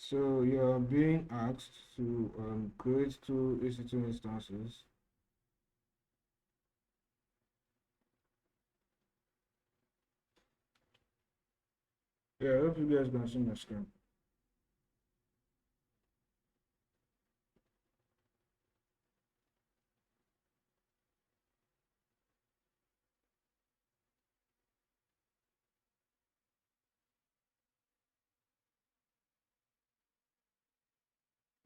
So you're being asked to create two EC2 instances. Yeah, I hope you guys can see my screen.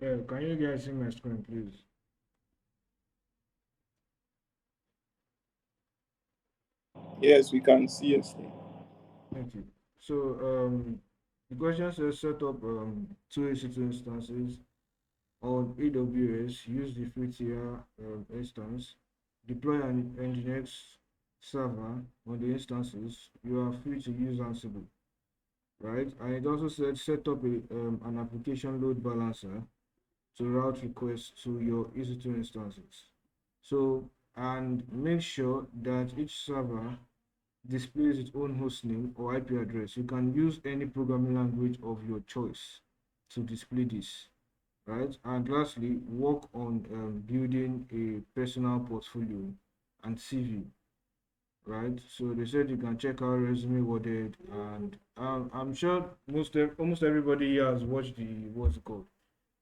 Yeah, can you guys see my screen, please? Yes, we can see your screen. Thank you. So the question says set up two EC2 instances on AWS. Use the free tier instance. Deploy an Nginx server on the instances. You are free to use Ansible, right? And it also said set up an application load balancer to route requests to your EC2 instances. So, and make sure that each server displays its own hostname or IP address. You can use any programming language of your choice to display this, right? And lastly, work on building a personal portfolio and CV, right? So they said you can check out Resume Worded, and I'm sure almost everybody here has watched the what's it called,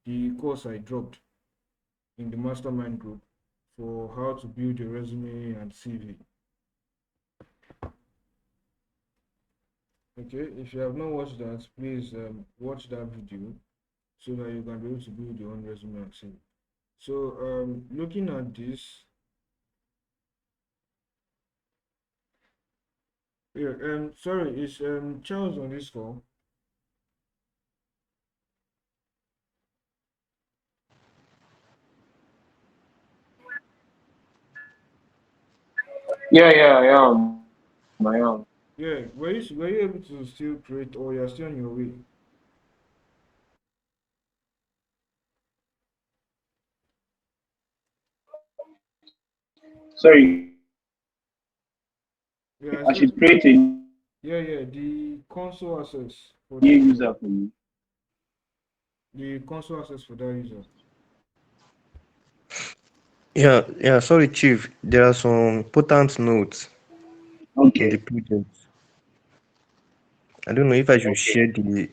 the course I dropped in the mastermind group for how to build a resume and CV. Okay, if you have not watched that, please watch that video so that you can be able to build your own resume and CV. So, looking at this, yeah, sorry, is Charles on this call? Yeah, yeah, I am. I am. Yeah, were you able to still create, or you're still on your way? Sorry, Yeah, I I said, should create a new yeah, the console access for that user user, for me. the console access for that user. Yeah, yeah, sorry, Chief. There are some important notes in the Okay, project. I don't know if I should okay. share the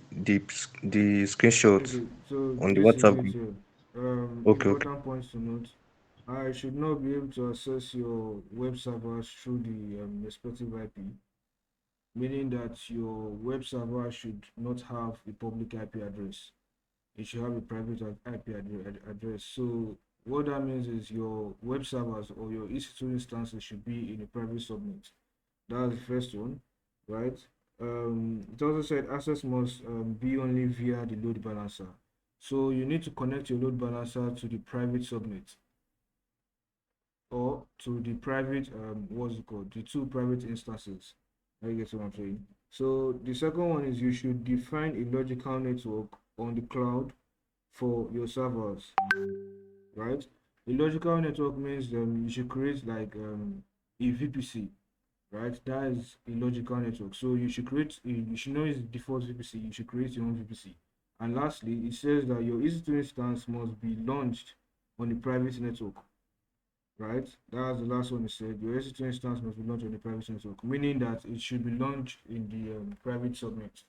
screenshots Okay, so on the this is WhatsApp it group. here. Okay, okay. Important points to note. I should not be able to access your web servers through the respective IP, meaning that your web server should not have a public IP address. It should have a private IP address. So what that means is your web servers or your EC2 instances should be in a private subnet. That's the first one, right? It also said access must be only via the load balancer. So you need to connect your load balancer to the private subnet or to the private, what's it called? The two private instances. I guess what I'm saying. So the second one is you should define a logical network on the cloud for your servers, right? A logical network means you should create like a VPC, right? That is a logical network. So you should know its default VPC. You should create your own VPC. And lastly, it says that your EC2 instance must be launched on the private network, right? That's the last one it said. Your EC2 instance must be launched on the private network, meaning that it should be launched in the private subnet.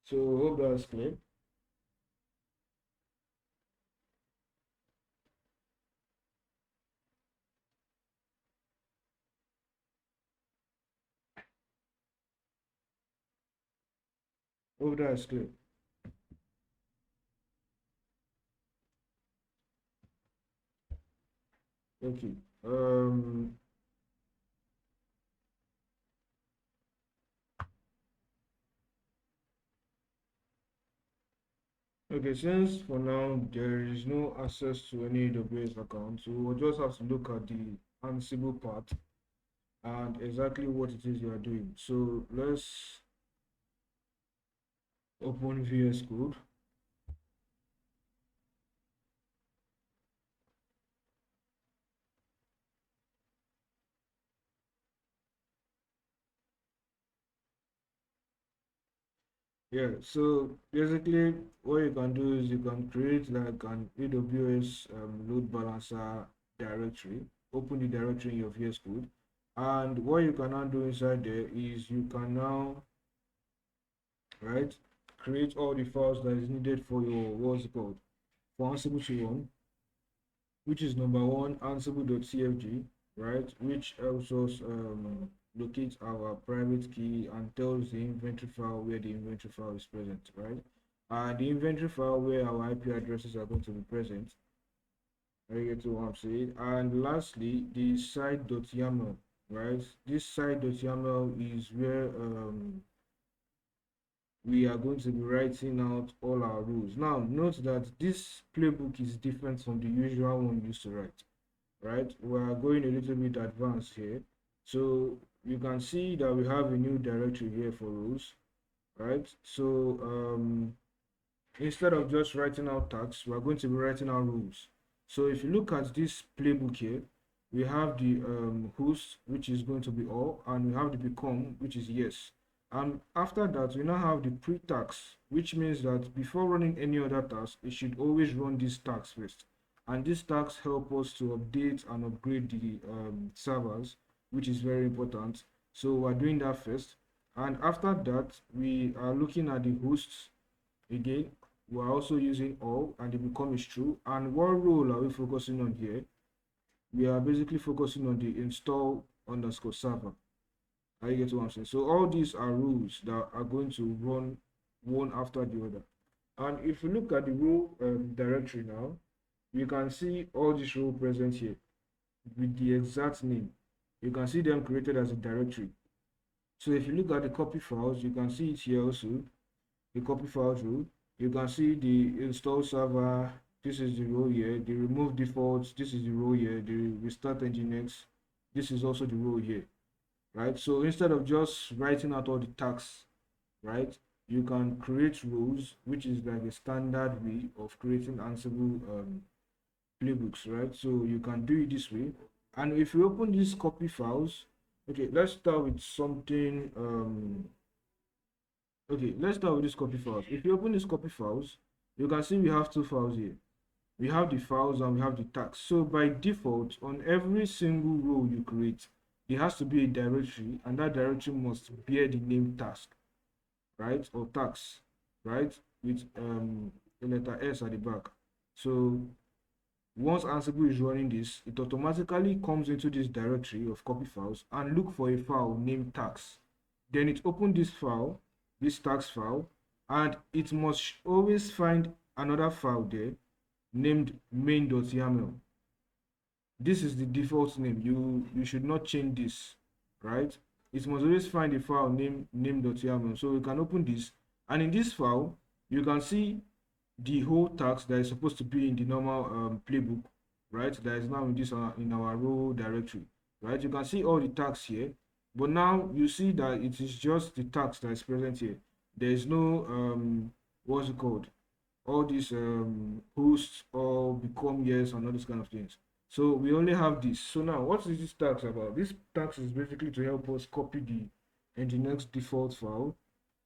So hope that's clear. Hope that's clear. Okay. Okay, since for now there is no access to any AWS account, so we'll just have to look at the Ansible part and exactly what it is you are doing. So let's open VS Code. Yeah, so basically what you can do is you can create like an AWS load balancer directory, open the directory in your VS Code, and what you can now do inside there is you can now, right, create all the files that is needed for your, what's it called, for Ansible to run, which is number one, ansible.cfg, right, which helps us locate our private key and tells the inventory file where the inventory file is present, right? And the inventory file where our IP addresses are going to be present. I get to what I'm saying. And lastly, the site.yaml, right? This site.yaml is where we are going to be writing out all our rules. Now, note that this playbook is different from the usual one we used to write, right? We are going a little bit advanced here. So you can see that we have a new directory here for rules, right? So instead of just writing out tags, we are going to be writing out rules. So if you look at this playbook here, we have the host, which is going to be all, and we have the become, which is yes. And after that, we now have the pre-tags, which means that before running any other task, it should always run these tags first. And these tags help us to update and upgrade the servers, which is very important. So we're doing that first. And after that, we are looking at the hosts again. We're also using all, and the become is true. And what role are we focusing on here? We are basically focusing on the install underscore server. I get what I'm saying. So all these are rules that are going to run one after the other. And if you look at the role directory now, you can see all these roles present here with the exact name. You can see them created as a directory. So if you look at the copy files, you can see it here also, the copy files rule. You can see the install server, this is the row here, the remove defaults, this is the row here, the restart nginx, this is also the row here, right? So instead of just writing out all the tags, right, you can create rows, which is like a standard way of creating Ansible playbooks, right? So you can do it this way. And if you open these copy files, okay, let's start with something okay, let's start with this copy files. If you open these copy files, you can see we have two files here. We have the files and we have the tags. So by default, on every single row you create, there has to be a directory, and that directory must bear the name task, right? Or tags, right? With the letter S at the back. So once Ansible is running this, it automatically comes into this directory of copy files and look for a file named tags. Then it opens this file, this tags file, and it must always find another file there named main.yaml. This is the default name. You should not change this, right? It must always find a file named name.yaml. So we can open this, and in this file, you can see the whole task that is supposed to be in the normal playbook, right? That is now in this in our row directory, right? You can see all the tags here, but now you see that it is just the task that is present here. There is no what's it called? All these hosts or become yes and all these kind of things. So we only have this. So now what is this task about? This task is basically to help us copy the nginx default file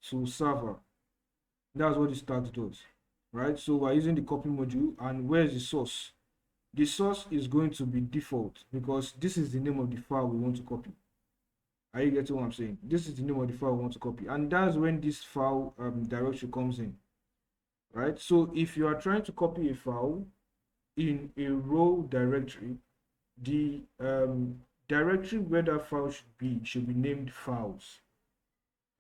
to server. That's what this task does, right? So we're using the copy module, and where's the source? The source is going to be default because this is the name of the file we want to copy. Are you getting what I'm saying? This is the name of the file we want to copy, and that's when this file directory comes in, right? So if you are trying to copy a file in a row directory, the directory where that file should be named files,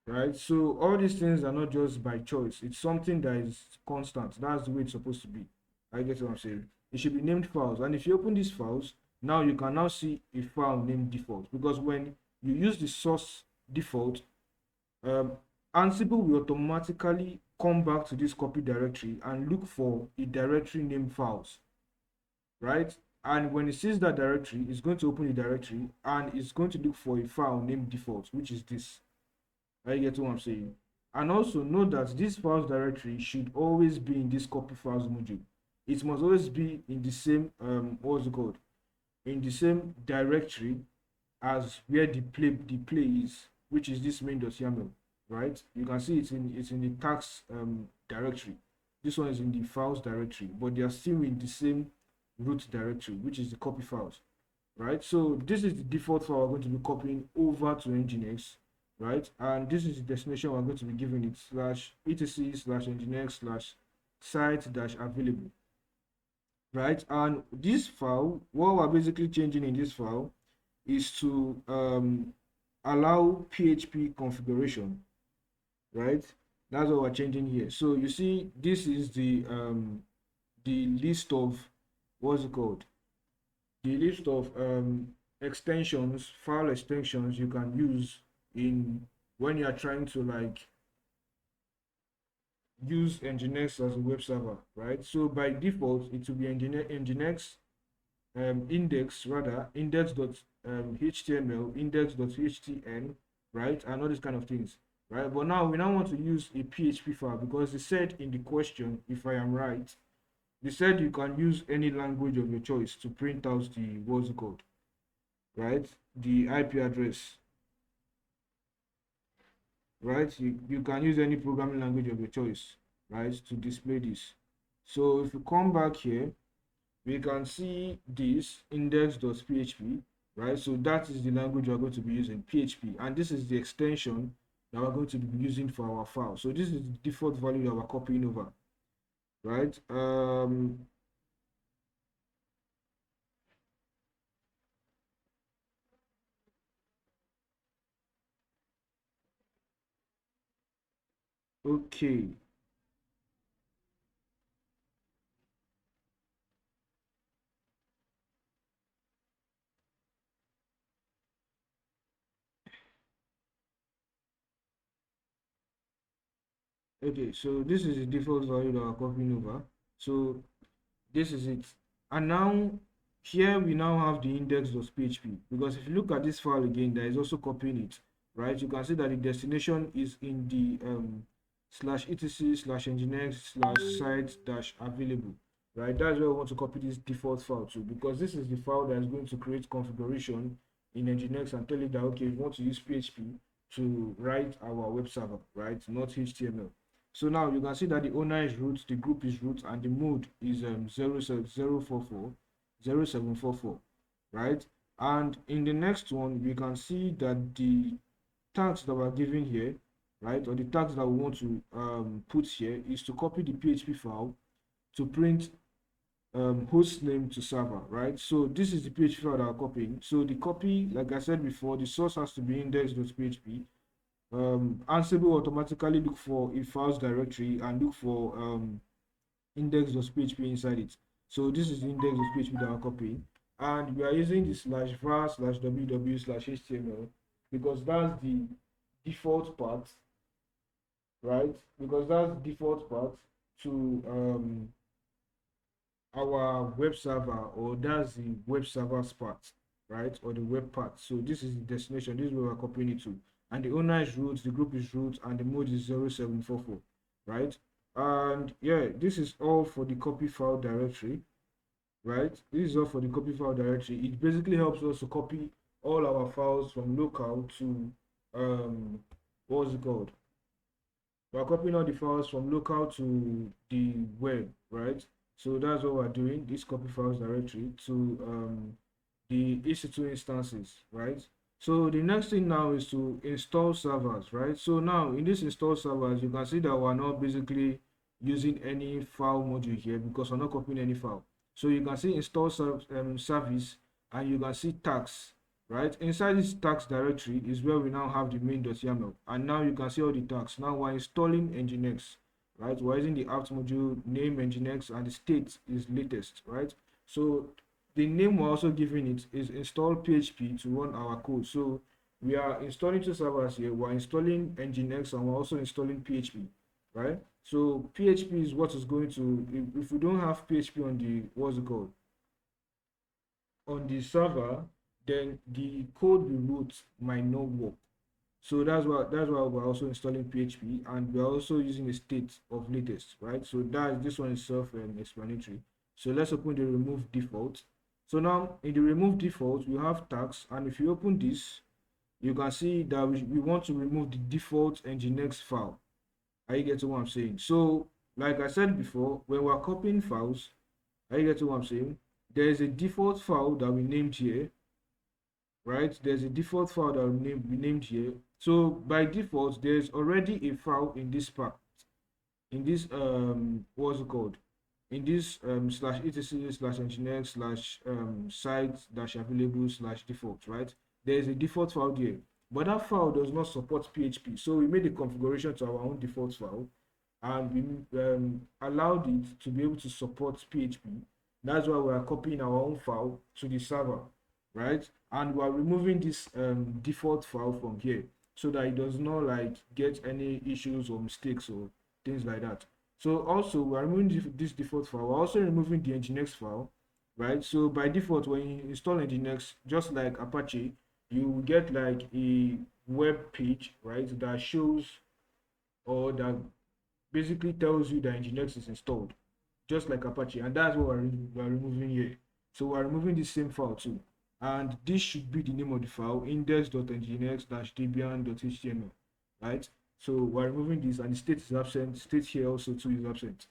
right? So all these things are not just by choice. It's something that is constant. That's the way it's supposed to be. I get what I'm saying. It should be named files. And if you open these files, now you can now see a file named default. Because when you use the source default, um, Ansible will automatically come back to this copy directory and look for a directory named files, right? And when it sees that directory, it's going to open the directory and it's going to look for a file named default, which is this. I get what I'm saying. And also note that this files directory should always be in this copy files module. It must always be in the same what's it called? In the same directory as where the play is, which is this main.yaml. right? You can see it's in the tags directory. This one is in the files directory, but they are still in the same root directory, which is the copy files, right? So this is the default file we're going to be copying over to Nginx, right? And this is the destination we're going to be giving it slash etc slash nginx slash site dash available, right? And this file, what we're basically changing in this file is to allow PHP configuration, right? That's what we're changing here. So you see, this is the list of what's it called? The list of extensions, file extensions you can use in when you are trying to like use Nginx as a web server, right? So by default, it will be Nginx index rather index.html, index.htn, right, and all these kind of things, right? But now we want to use a PHP file because they said in the question, if I am right, they said you can use any language of your choice to print out the what's it called, right? The IP address, right? You can use any programming language of your choice, right, to display this. So if you come back here, we can see this index.php, right? So that is the language we're going to be using, PHP, and this is the extension that we're going to be using for our file. So this is the default value that we're copying over, right? Okay. Okay, so this is the default value that we're copying over. So this is it. And now here we now have the index.php, because if you look at this file again, there is also copying it, right? You can see that the destination is in the slash etc slash nginx slash site dash available, right? That's where we want to copy this default file to, because this is the file that is going to create configuration in nginx and tell it that okay, we want to use php to write our web server, right, not html. So now you can see that the owner is root, the group is root, and the mode is 07044, right? And in the next one, we can see that the tags that we're given here, right, or the tags that we want to put here is to copy the PHP file to print host name to server, right? So this is the PHP file that we're copying. So the copy, like I said before, the source has to be index.php. Ansible automatically look for a files directory and look for index.php inside it. So this is the index.php that we're copying, and we are using the slash var slash ww slash html because that's the default path, right? Because that's the default path to our web server, or that's the web server's path, right, or the web path. So this is the destination, this is where we're copying it to, and the owner is root, the group is root, and the mode is 0744, right? And yeah, this is all for the copy file directory, right? This is all for the copy file directory. It basically helps us to copy all our files from local to what's it called, we're copying all the files from local to the web, right? So that's what we're doing, this copy files directory to the EC2 instances, right? So the next thing now is to install servers, right? So now in this install servers, you can see that we're not basically using any file module here because we're not copying any file. So you can see install service, and you can see tags, right? Inside this tags directory is where we now have the main.yaml, and now you can see all the tags. Now we're installing nginx, right? We're using the apt module name nginx, and the state is latest, right? So the name we're also giving it is install php to run our code. So we are installing two servers here. We're installing nginx and we're also installing php, right? So php is what is going to, if we don't have php on the what's it called, on the server, then the code we wrote might not work. So that's why we're also installing php, and we're also using a state of latest, right? So that this one is self-explanatory. So let's open the remove default. So now in the remove default, we have tags, and if you open this, you can see that we want to remove the default nginx file. Are you getting what I'm saying? So, like I said before, when we're copying files, are you getting what I'm saying? There is a default file that we named here, right? There's a default file that we named here. So by default, there's already a file in this part, in this what's it called? In this slash etc slash nginx slash site dash available slash default, right? There's a default file there, but that file does not support PHP. So we made a configuration to our own default file, and we allowed it to be able to support PHP. That's why we are copying our own file to the server, right? And we are removing this default file from here so that it does not like get any issues or mistakes or things like that. So also we are removing this default file. We're also removing the nginx file, right? So by default, when you install nginx, just like Apache, you will get like a web page, right, that shows or that basically tells you that nginx is installed, just like Apache, and that's what we're removing here. So we're removing the same file too, and this should be the name of the file, index.nginx-debian.html, right? So we're removing this, and the state is absent. State here also too is absent,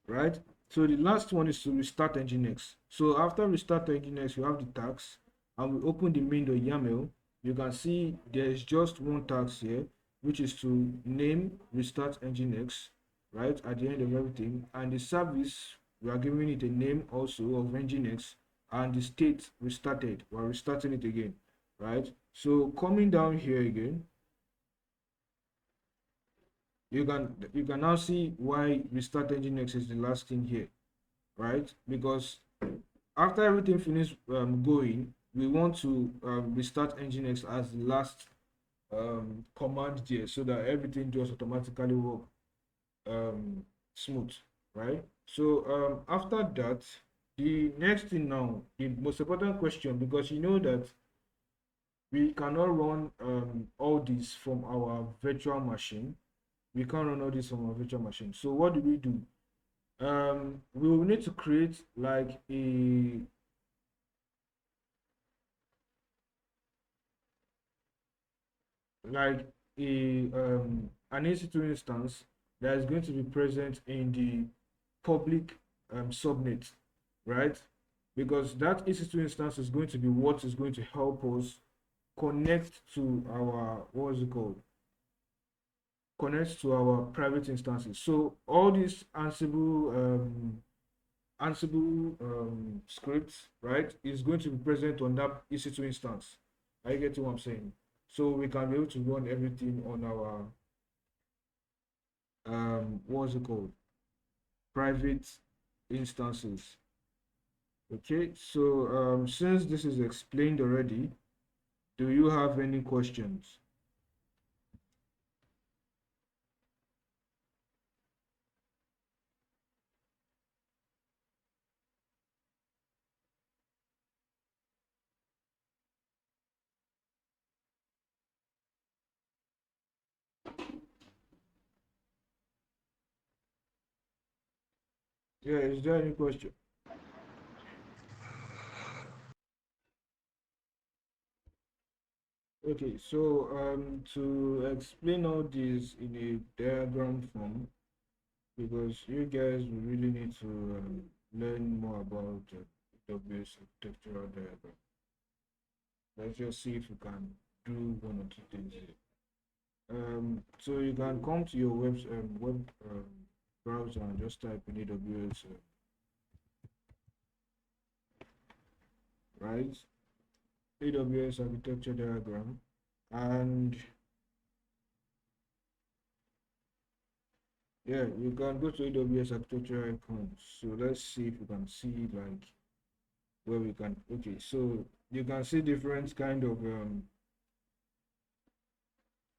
right? So the last one is to restart nginx. So after restart nginx, you have the tags, and we open the main.yaml. You can see there's just one tag here, which is to name restart nginx, right, at the end of everything. And the service, we are giving it a name also of nginx, and the state restarted, we're restarting it again, right? So coming down here again, you can now see why restart nginx is the last thing here, right? Because after everything finished going, we want to restart nginx as the last command there, so that everything just automatically work smooth, right? So after that, the next thing now, the most important question, because you know that we cannot run all this from our virtual machine. We can't run all this from our virtual machine. So what do? We will need to create like an EC2 instance that is going to be present in the public subnet, right? Because that EC2 instance is going to be what is going to help us connect to our, what is it called? Connect to our private instances. So all these Ansible scripts, right, is going to be present on that EC2 instance. I get what I'm saying. So we can be able to run everything on our what's it called? Private instances. Okay, so since this is explained already, do you have any questions? Yeah, is there any question? Okay, so to explain all this in a diagram form, because you guys will really need to learn more about AWS architectural diagram. Let's just see if we can do one or two things here. So you can come to your web browser and just type in AWS, right? AWS architecture diagram, and yeah, you can go to AWS architecture icons. So let's see if we can see like where we can. Okay, so you can see different kind of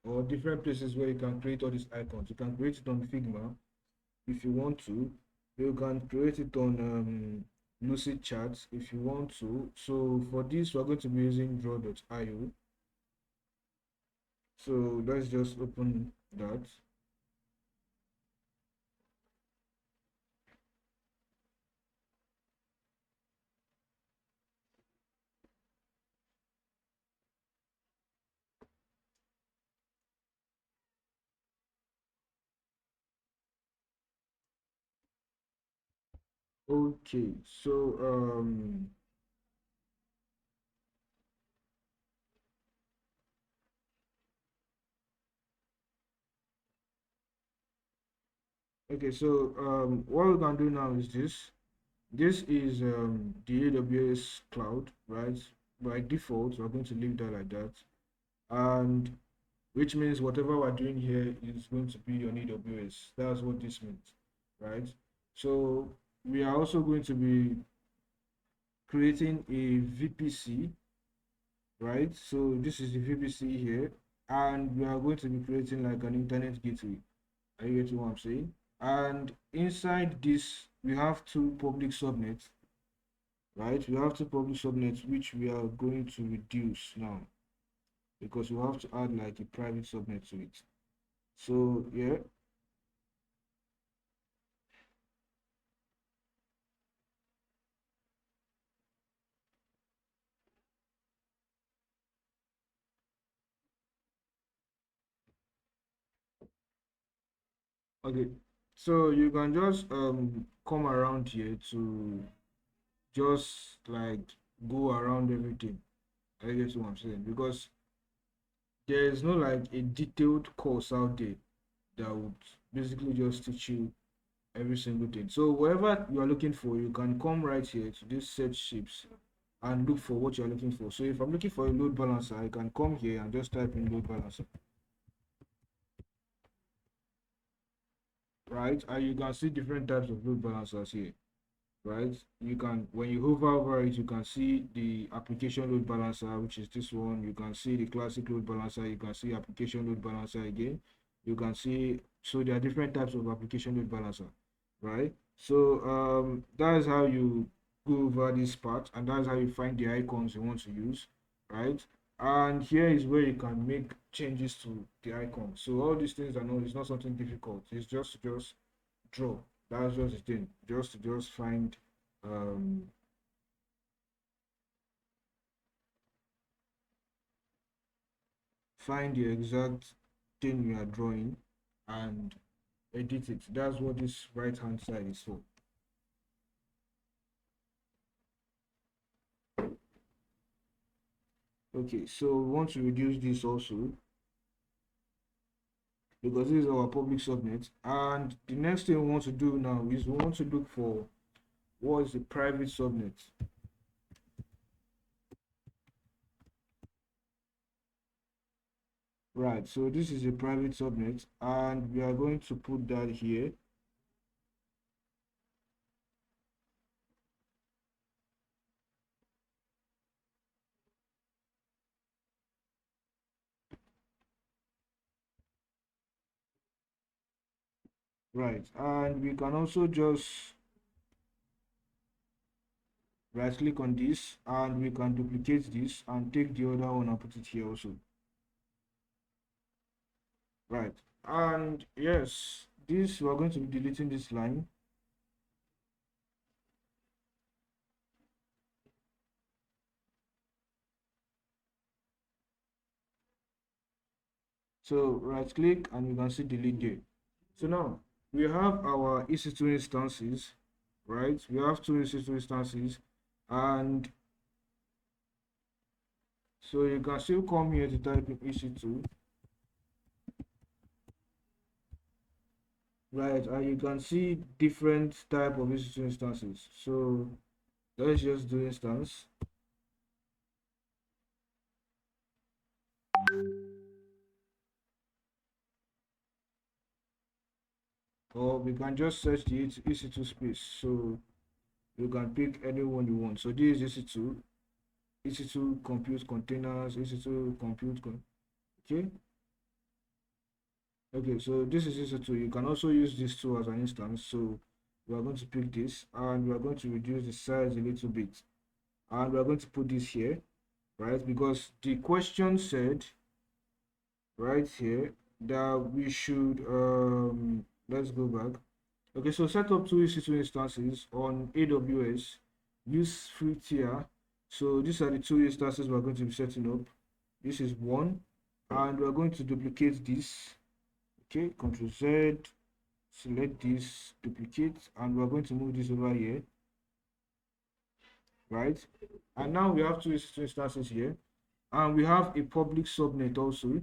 or different places where you can create all these icons. You can create it on Figma if you want to. You can create it on Lucid Charts if you want to. So for this, we're going to be using draw.io. So let's just open that. Okay, so what we can do now is this. This is the AWS cloud, right? By default, we're going to leave that like that. And which means whatever we're doing here is going to be on AWS. That's what this means, right? So we are also going to be creating a VPC, right? So this is the VPC here, and we are going to be creating like an internet gateway. Are you getting what I'm saying? And inside this, we have two public subnets, right? We have two public subnets which we are going to reduce now because we have to add like a private subnet to it. So yeah, okay. So you can just come around here to just like go around everything. I guess what I'm saying because there is no like a detailed course out there that would basically just teach you every single thing. So whatever you are looking for, you can come right here to this search shapes and look for what you're looking for. So if I'm looking for a load balancer, I can come here and just type in load balancer, right? And you can see different types of load balancers here, right? You can, when you hover over it, you can see the application load balancer, which is this one. You can see the classic load balancer. You can see application load balancer again. You can see, so there are different types of application load balancer, right? So that is how you go over this part, and that's how you find the icons you want to use, right? And here is where you can make changes to the icon. So all these things are not, it's not something difficult. It's just draw. That's just the thing. Just to just um find the exact thing you are drawing and edit it. That's what this right hand side is for. Okay, so we want to reduce this also because this is our public subnet. And the next thing we want to do now is we want to look for what is the private subnet. Right, so this is a private subnet, and we are going to put that here. Right, and we can also just right click on this and we can duplicate this and take the other one and put it here also. Right, and yes, this we're going to be deleting this line. So right click and you can see delete there. So now we have our EC2 instances, right? We have two EC2 instances, and so you can still come here to type in EC2, right? And you can see different type of EC2 instances. So let's just do instance. Or we can just search the EC2 space. So you can pick any one you want. So this is EC2, EC2 compute containers, EC2 compute, okay? Okay, so this is EC2. You can also use this two as an instance. So we are going to pick this and we are going to reduce the size a little bit. And we are going to put this here, right? Because the question said right here that we should, let's go back. Okay, so set up two EC2 instances on AWS. Use free tier. So these are the two instances we're going to be setting up. This is one, and we're going to duplicate this. Okay, Control Z, select this, duplicate, and we're going to move this over here. right? And now we have two EC2 instances here, and we have a public subnet also,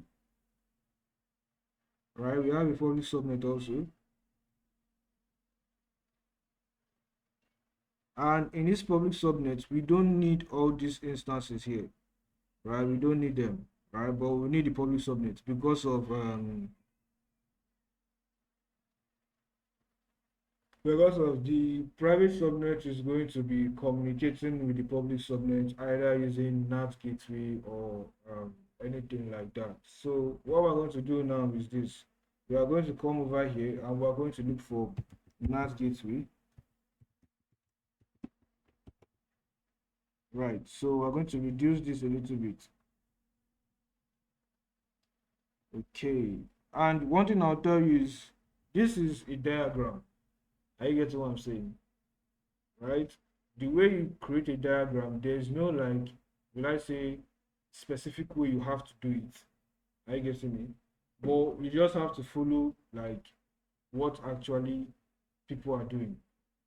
right? We have a public subnet also. And in this public subnet, we don't need all these instances here, right? We don't need them, right? But we need the public subnet because of the private subnet is going to be communicating with the public subnet either using NAT gateway or anything like that. So what we're going to do now is this. We are going to come over here and we're going to look for NAT gateway. Right, so we're going to reduce this a little bit. Okay, and one thing I'll tell you is this is a diagram. Are you getting what I'm saying? Right? The way you create a diagram, there's no like, will I say, specific way you have to do it. Are you getting me? But you just have to follow like what actually people are doing,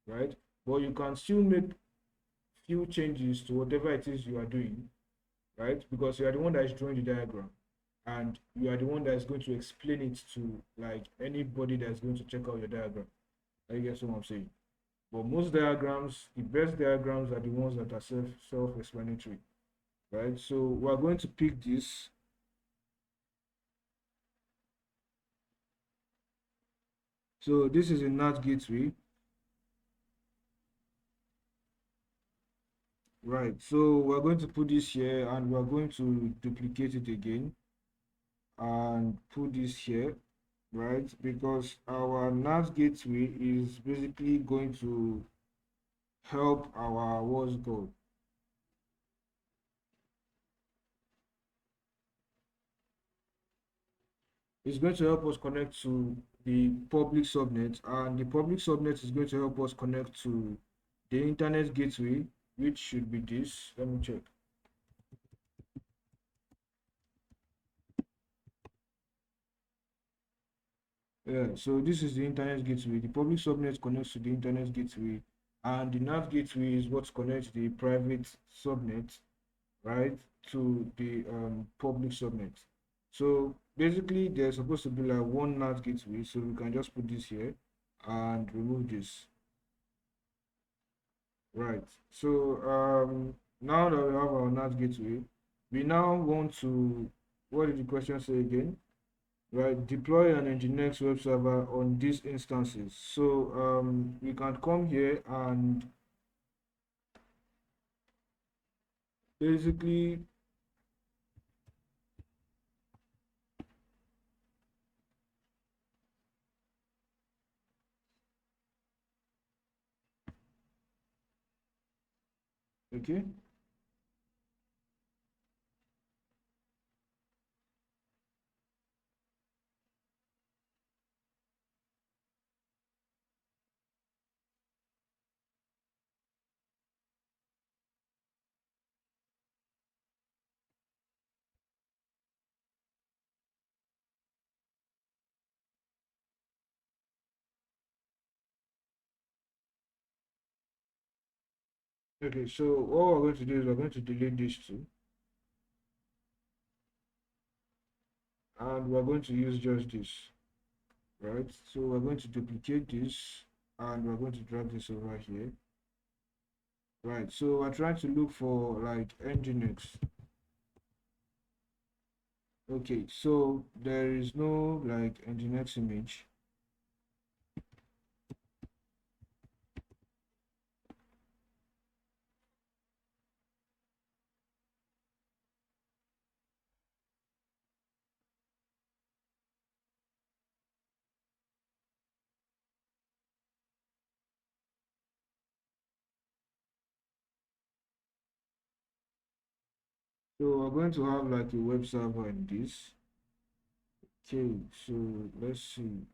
right? But you can still make few changes to whatever it is you are doing, right? Because you are the one that is drawing the diagram and you are the one that is going to explain it to like anybody that's going to check out your diagram. I guess what I'm saying. But most diagrams, the best diagrams are the ones that are self-explanatory, right? So we're going to pick this. So this is a NAT gateway, right? So we're going to put this here and we're going to duplicate it again and put this here, right? Because our NAT gateway is basically going to help our what's it called? It's going to help us connect to the public subnet, and the public subnet is going to help us connect to the internet gateway, which should be this. Let me check. Yeah, so this is the internet gateway. The public subnet connects to the internet gateway, and the NAT gateway is what connects the private subnet, right, to the public subnet. So basically, there's supposed to be like one NAT gateway, so we can just put this here and remove this. Right. So now that we have our NAT gateway, we now want to, what did the question say again? Right, deploy an Nginx web server on these instances. So we can come here and basically okay. Okay, so what we're going to do is we're going to delete these two and we're going to use just this, right? So we're going to duplicate this and we're going to drag this over here. Right, so we're trying to look for like Nginx. Okay, so there is no like Nginx image. So we're going to have like a web server in this. Okay, so let's see.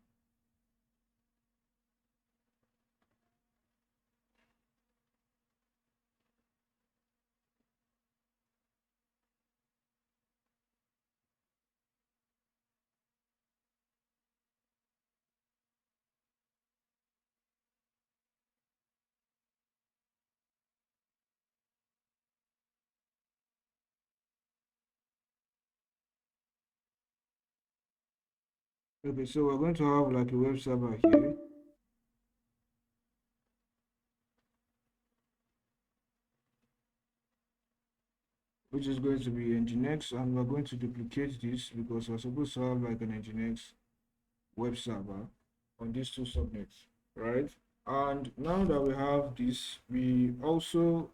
Okay, so we're going to have like a web server here. Which is going to be Nginx, and we're going to duplicate this because we're supposed to have like an Nginx web server on these two subnets, right? And now that we have this, we also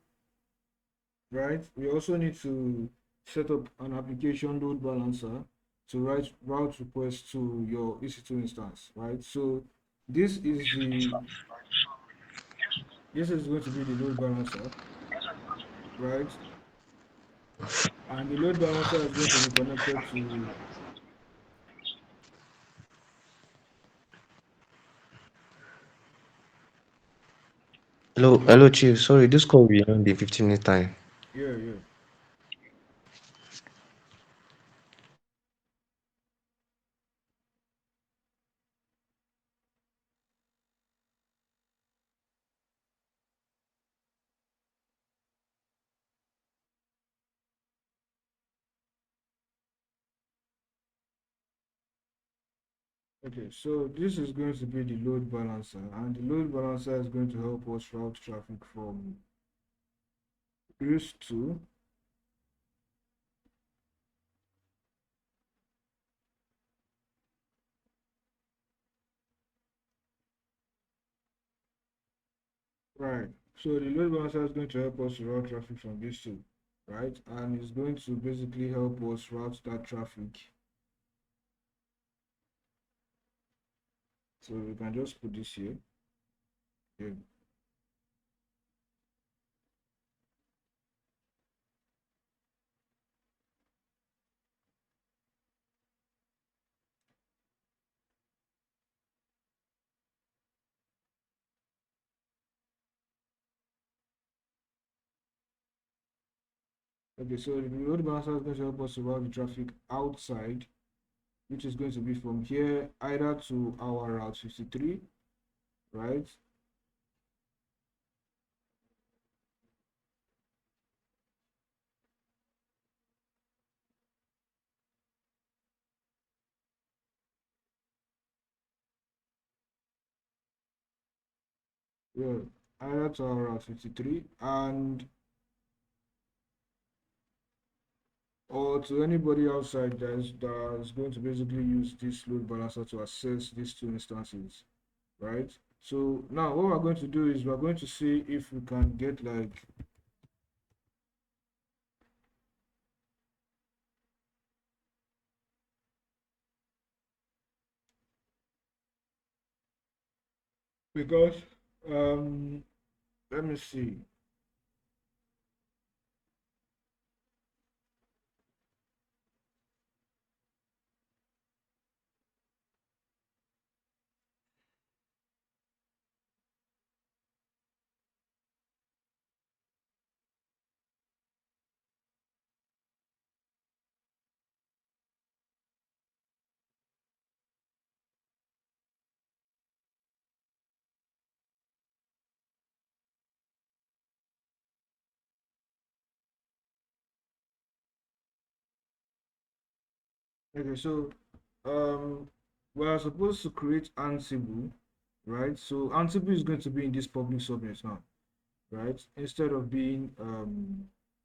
need to set up an application load balancer to write route requests to your EC2 instance, right? So this is the this is going to be the load balancer, right? And the load balancer is going to be connected to. Hello, Chief. Sorry, this call will end the 15 minute time. Yeah, yeah. Okay, so this is going to be the load balancer, and the load balancer is going to help us route traffic from Greece to, right. So the load balancer is going to help us route traffic from these two, right? And it's going to basically help us route that traffic. So we can just put this here. Yeah. Okay, so the load balancer is going to help us route the traffic outside, which is going to be from here either to our route 53, right? Yeah, either to our route 53 and or to anybody outside that's going to basically use this load balancer to access these two instances, right? So now what we're going to do is we're going to see if we can get like because let me see. Okay, so um we're supposed to create Ansible, right? So Ansible is going to be in this public subnet now, right? Instead of being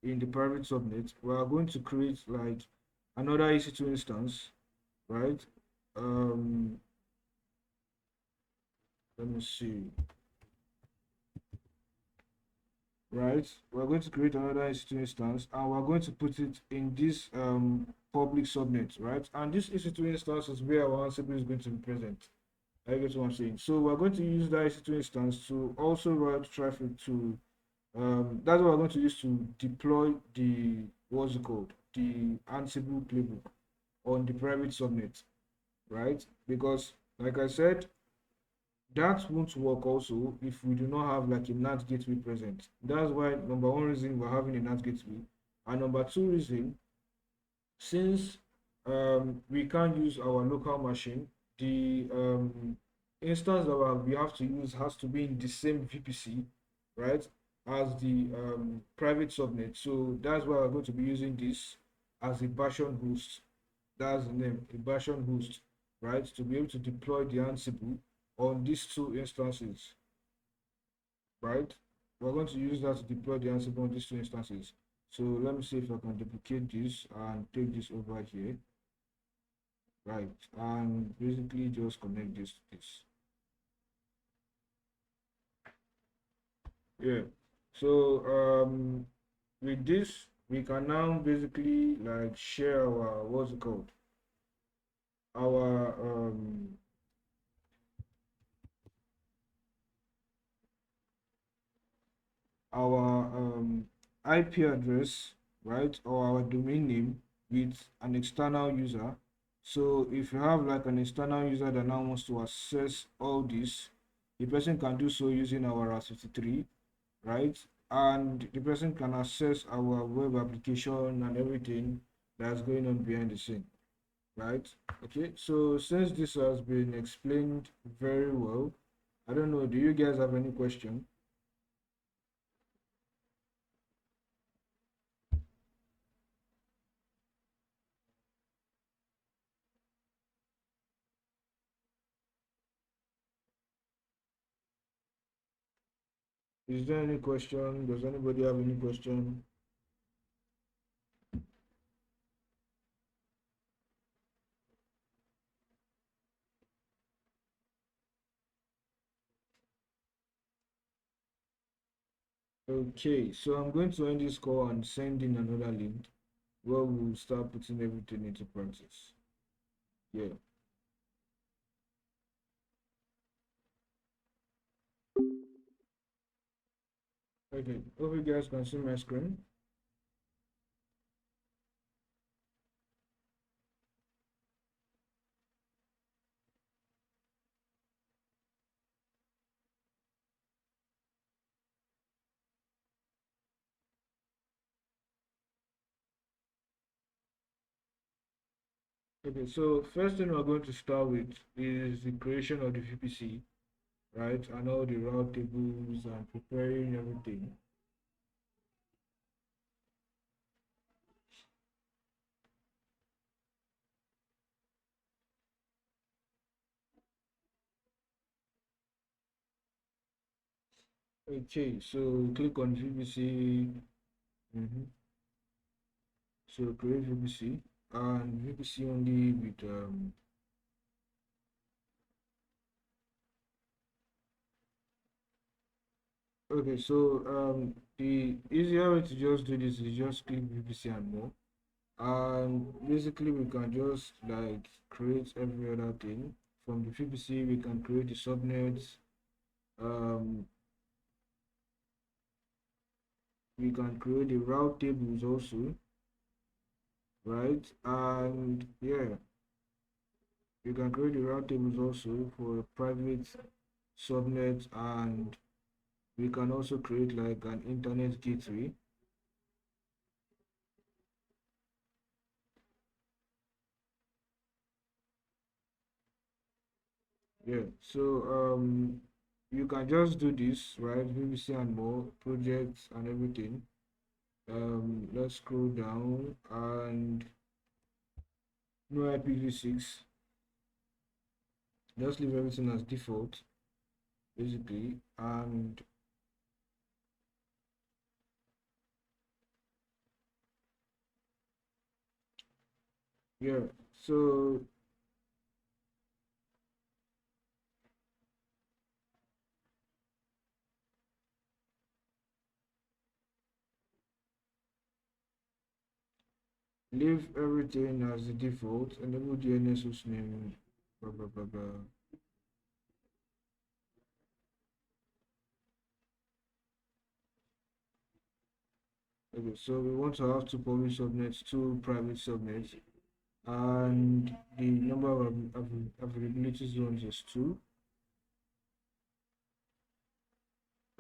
in the private subnet, we are going to create like another EC2 instance, right? Um, let me see, right? We're going to create another EC2 instance and we're going to put it in this public subnet, right? And this EC2 instance is where our Ansible is going to be present. I get what I'm saying. So we're going to use that EC2 instance to also route traffic to that's what we're going to use to deploy the what's it called? The Ansible playbook on the private subnet, right? Because like I said, that won't work also if we do not have like a NAT gateway present. That's why number one reason we're having a NAT gateway. And number two reason, since we can't use our local machine, the instance that we have to use has to be in the same VPC, right, as the private subnet. So that's why we're going to be using this as a version host. That's the name, a version host. right, to be able to deploy the Ansible on these two instances, right? We're going to use that to deploy the Ansible on these two instances. So let me see if I can duplicate this and take this over here, right? And basically just connect this to this. Yeah. So with this, we can now basically like share our what's it called? Our our IP address, right, or our domain name with an external user. So if you have like an external user that now wants to access all this, the person can do so using our Route 53, right? And the person can access our web application and everything that's going on behind the scene, right? Okay, so since this has been explained very well, I don't know, do you guys have any question? Is there any question? Does anybody have any question? Okay, so I'm going to end this call and send in another link where we'll start putting everything into practice. Yeah. Okay, hope you guys can see my screen. Okay, so first thing we're going to start with is the creation of the VPC, right? And all the route tables and preparing everything. Okay, so click on VPC. So create VPC and VPC only with okay, so the easier way to just do this is just click VPC and more. And basically we can just like create every other thing. From the VPC we can create the subnets, um we can create the route tables also, right? And yeah, you can create the route tables also for a private subnet, and we can also create like an internet gateway. Yeah, so you can just do this, right? VVC and more projects and everything. Let's scroll down and no IPv6. Just leave everything as default, basically. And yeah, so leave everything as the default, enable DNS hostname, blah blah blah blah. Okay, so we want to have two public subnets, two private subnets, and the number of availability zones is 2.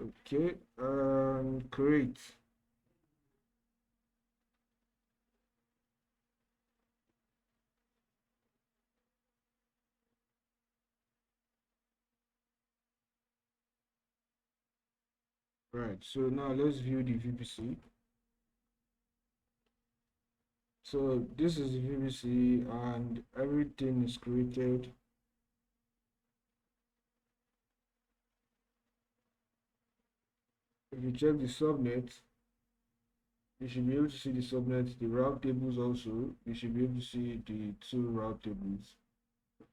Okay, great. Right, so now let's view the VPC. So this is the VPC and everything is created. If you check the subnet, you should be able to see the subnet, the route tables also. You should be able to see the two route tables,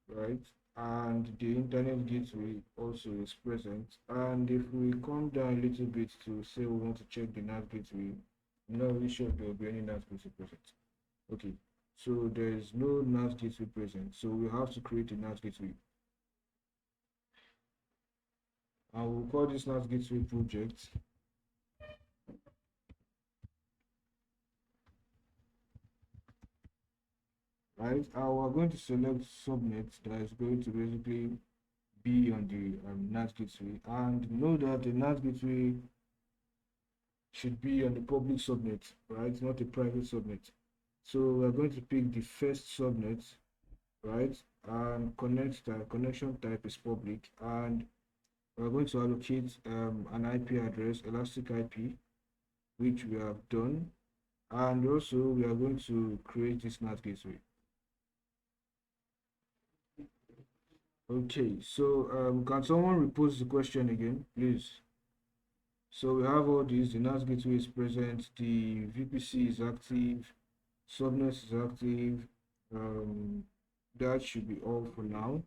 right? And the internet gateway also is present. And if we come down a little bit to say we want to check the NAT gateway, I'm not really sure if there will be any NAT gateway present. Okay, so there is no NAT gateway present, so we have to create a NAT gateway. And we'll call this NAT gateway project. Right, we're going to select subnet that is going to basically be on the NAT gateway, and know that the NAT gateway should be on the public subnet, right, not a private subnet. So we're going to pick the first subnet, right, and connection type is public, and we're going to allocate an IP address, elastic IP, which we have done, and also we are going to create this NAT gateway. Okay, so can someone repose the question again, please? So we have all these, the NAS gateway is present, the VPC is active, subnet is active. That should be all for now.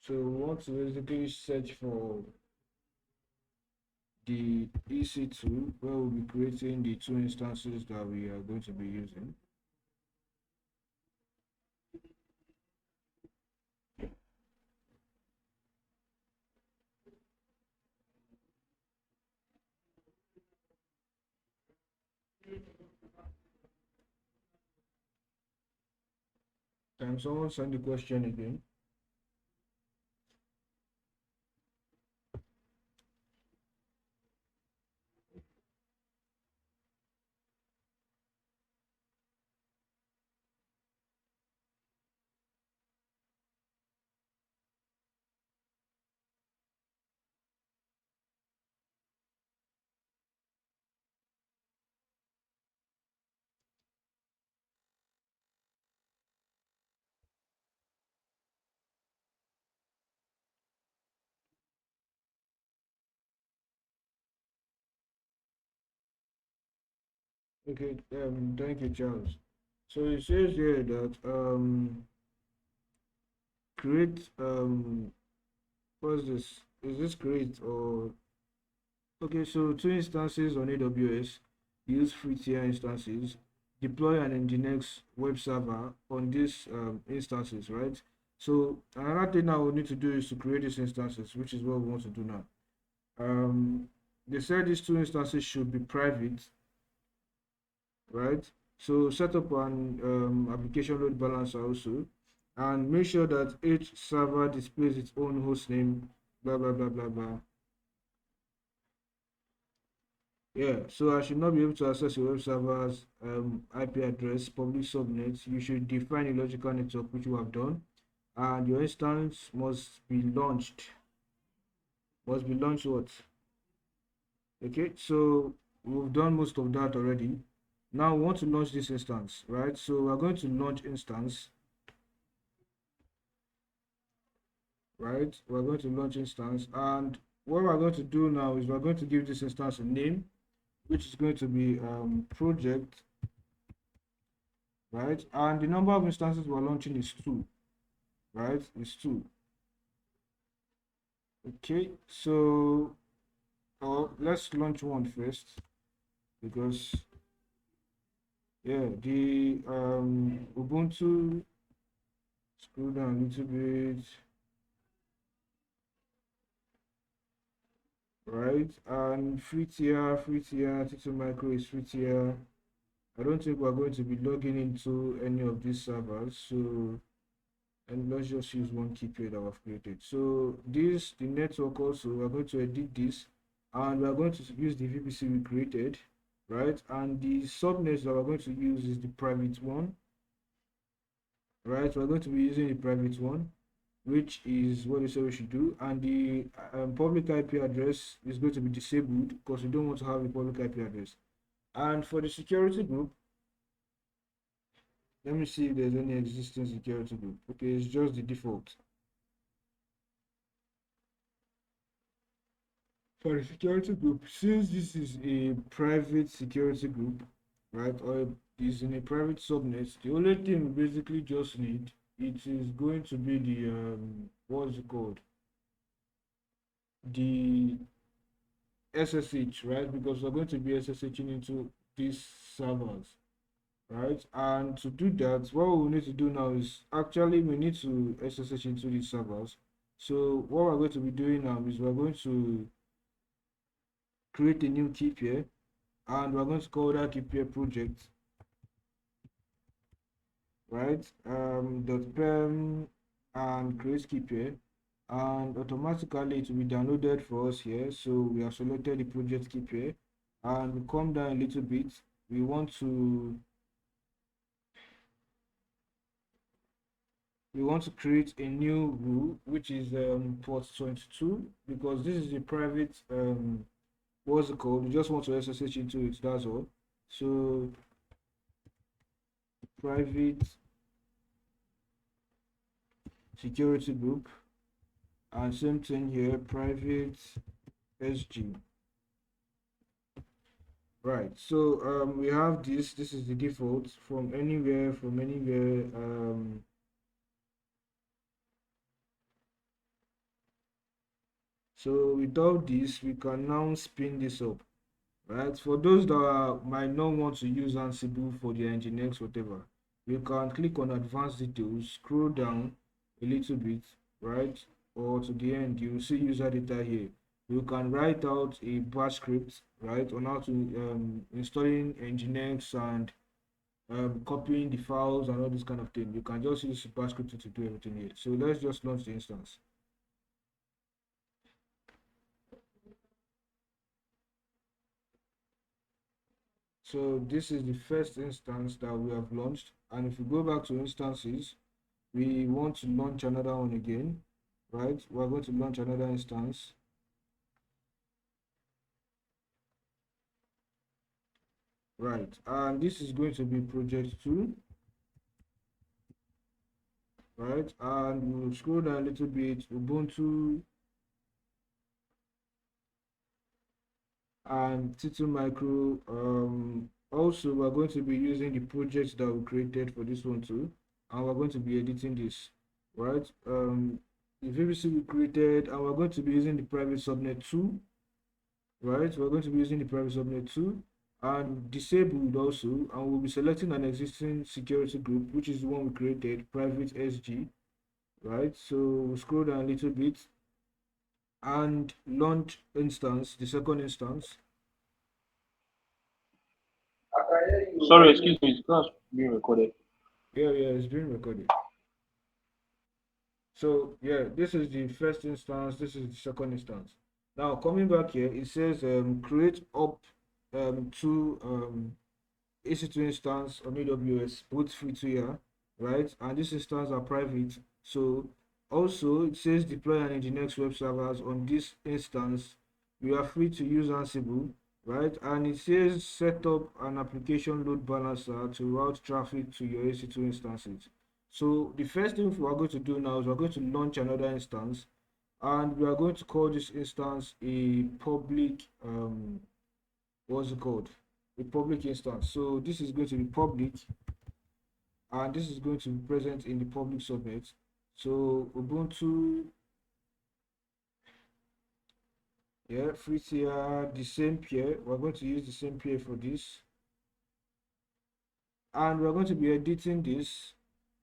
So we want to basically search for the EC2, where we'll be creating the two instances that we are going to be using. Can someone send the question again? Okay, thank you, Charles. So it says here that create what's this? Is this create or okay? So two instances on AWS, use free tier instances, deploy an Nginx web server on these instances, right? So another thing I will need to do is to create these instances, which is what we want to do now. They said these two instances should be private, right? So set up an application load balancer also, and make sure that each server displays its own host name, blah blah blah blah blah. Yeah, so I should not be able to access your web server's IP address, public subnet. You should define a logical network, which you have done, and your instance must be launched. Must be launched what? Okay, so we've done most of that already. Now we want to launch this instance, right? So we're going to launch instance, right? We're going to launch instance, and what we're going to do now is we're going to give this instance a name, which is going to be project, right? And the number of instances we're launching is 2, right? It's 2. Okay, so let's launch one first, because yeah, the Ubuntu, scroll down a little bit, right? And free tier, T2 Micro is free tier. I don't think we're going to be logging into any of these servers, so and let's just use one key pair that we've created. So this, the network also, we're going to edit this, and we're going to use the VPC we created, right? And the subnet that we're going to use is the private one, right? We're going to be using the private one, which is what they say we should do, and the public IP address is going to be disabled because we don't want to have a public IP address. And for the security group, let me see if there's any existing security group. Okay, it's just the default. For the security group, since this is a private security group, right, or is in a private subnet, the only thing we basically just need, it is going to be the what's it called, the SSH, right? Because we're going to be SSHing into these servers, right? And to do that, what we need to do now is actually we need to SSH into these servers. So what we're going to be doing now is we're going to create a new key pair, and we're going to call that key pair project, right? Dot perm and create key pair, and automatically it will be downloaded for us here. So we have selected the project key pair, and we come down a little bit. We want to create a new rule, which is port 22, because this is a private what's it called, we just want to SSH into it, that's all. So private security group, and same thing here, private SG. Right, so we have this is the default from anywhere, so without this we can now spin this up, right? For those that might not want to use Ansible for their Nginx whatever, you can click on advanced details, scroll down a little bit, right, or to the end you see user data here. You can write out a bash script, right, on how to installing Nginx and copying the files and all this kind of thing. You can just use bash script to do everything here. So let's just launch the instance. So this is the first instance that we have launched, and if we go back to instances, we want to launch another one again, right? We're going to launch another instance, right? And this is going to be project 2, right? And we'll scroll down a little bit, Ubuntu and T2 Micro. Also, we're going to be using the projects that we created for this one too, and we're going to be editing this, right? The VPC we created, and we're going to be using the private subnet 2, right? We're going to be using the private subnet 2 and disabled also, and we'll be selecting an existing security group, which is the one we created, private SG, right? So we'll scroll down a little bit and launch instance, the second instance. Sorry, excuse me, it's class being recorded. Yeah, it's being recorded. So yeah, this is the first instance, this is the second instance. Now coming back here, it says create up to EC2 instance on AWS, both free to year, right? And this instance are private. So also it says deploy an Nginx web servers on this instance. You are free to use Ansible, right? And it says set up an application load balancer to route traffic to your EC2 instances. So the first thing we are going to do now is we're going to launch another instance, and we are going to call this instance a public what's it called, a public instance. So this is going to be public, and this is going to be present in the public subnet. So Ubuntu, yeah, free tier, the same peer, we're going to use the same peer for this, and we're going to be editing this,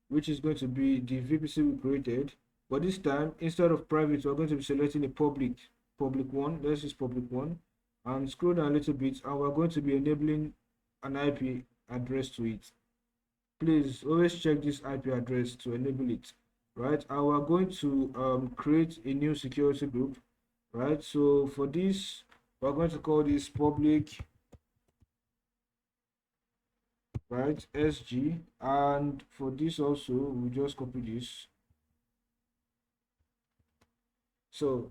which is going to be the VPC we created, but this time instead of private we're going to be selecting a public one. Let's use public one, and scroll down a little bit, and we're going to be enabling an IP address to it. Please always check this IP address to enable it, right? And we're going to create a new security group, right? So for this we're going to call this public, right, SG, and for this also we just copy this, So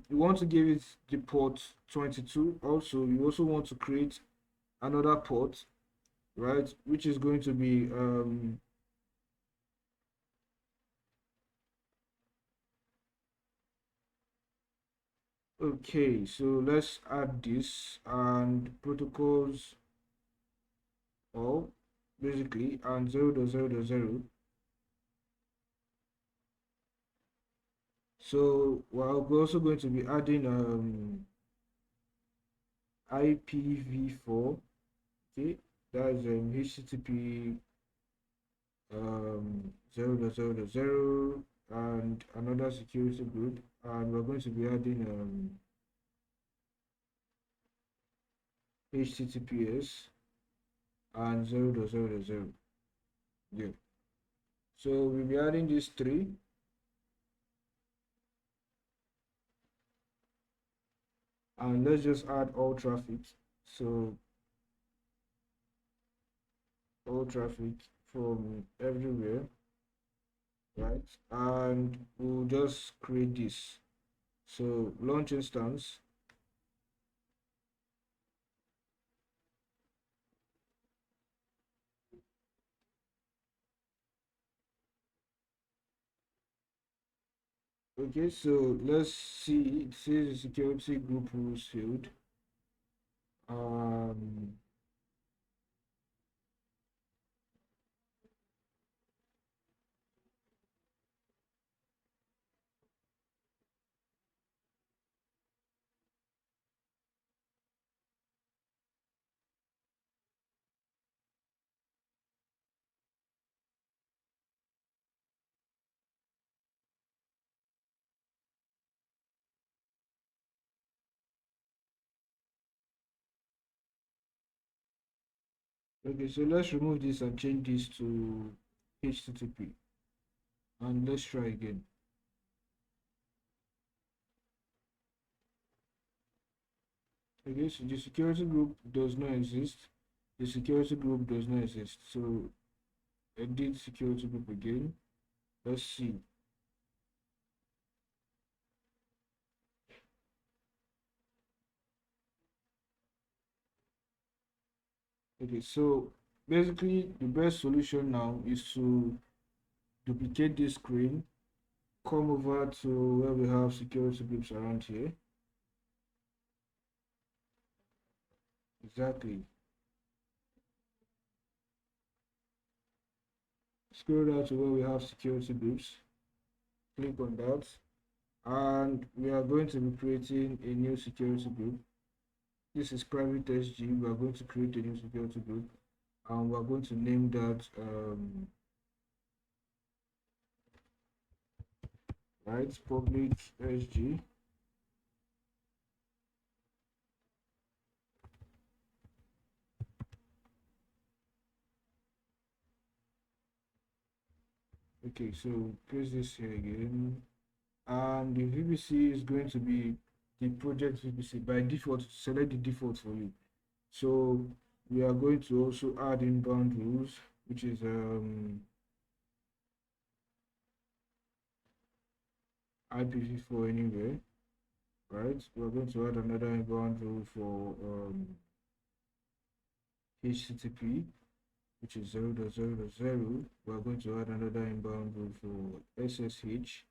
you want to give it the port 22. Also, you also want to create another port, right? Which is going to be okay. So let's add this and protocols, all basically, and 0.0.0. So we're also going to be adding IPv4. Okay, that's HTTP 0.0.0 and another security group, and we're going to be adding HTTPS and 0.0.0. Yeah. So we'll be adding these three, and let's just add all traffic. So all traffic from everywhere, right? And we'll just create this. So launch instance. Okay, so let's see. It says security group rules field. Um, okay, so let's remove this and change this to HTTP. And let's try again. Okay, so the security group does not exist. The security group does not exist. So edit security group again. Let's see. Okay, so basically the best solution now is to duplicate this screen, come over to where we have security groups around here. Exactly. Scroll down to where we have security groups. Click on that. And we are going to be creating a new security group. This is private SG. We are going to create a new security group, and we're going to name that right, public SG. Okay, so place this here again, and the VPC is going to be the project VPC. By default, select the default for you. So we are going to also add inbound rules, which is IPv4 anywhere, right? We're going to add another inbound rule for HTTP, which is 0.0.0. We're going to add another inbound rule for SSH,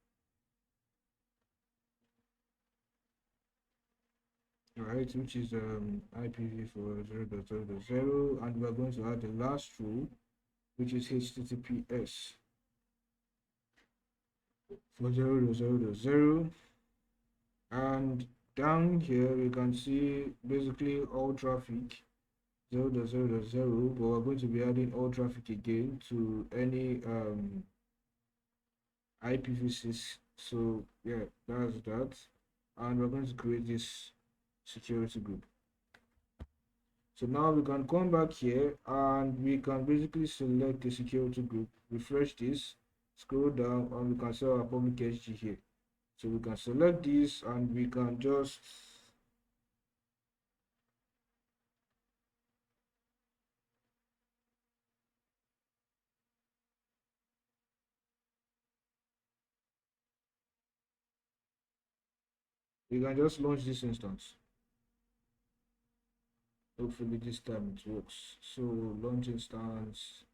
right, which is IPv4 0.0.0, and we're going to add the last rule, which is HTTPS for 0.0.0. And down here we can see basically all traffic 0.0.0, but we're going to be adding all traffic again to any IPv6. So yeah, that's that, and we're going to create this security group. So now we can come back here and we can basically select the security group, refresh this, scroll down, and we can see our public SG here. So we can select this and we can just You can just launch this instance. Hopefully this time it works. So launch instance.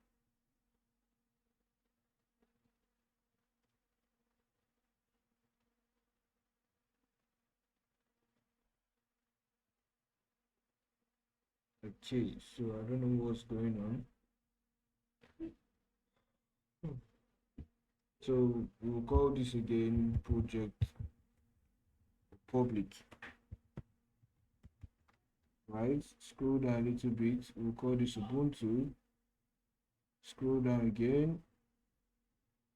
Okay, so I don't know what's going on. So we'll call this again project public, right? Scroll down a little bit. We'll call this Ubuntu. Scroll down again,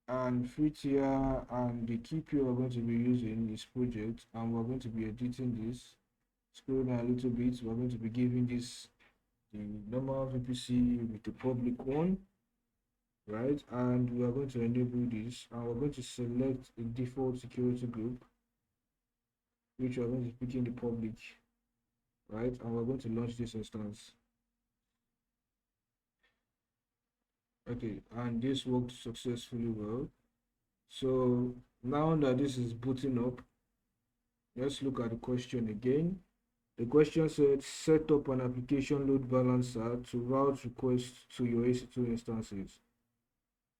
and FreeTier and the key pair we're going to be using is project, and we're going to be editing this. Scroll down a little bit. We're going to be giving this the normal VPC with the public one, right? And we are going to enable this, and we're going to select a default security group, which we're going to pick in the public, right? And we're going to launch this instance. Okay, and this worked successfully well. So now that this is booting up, let's look at the question again. The question said set up an application load balancer to route requests to your EC2 instances.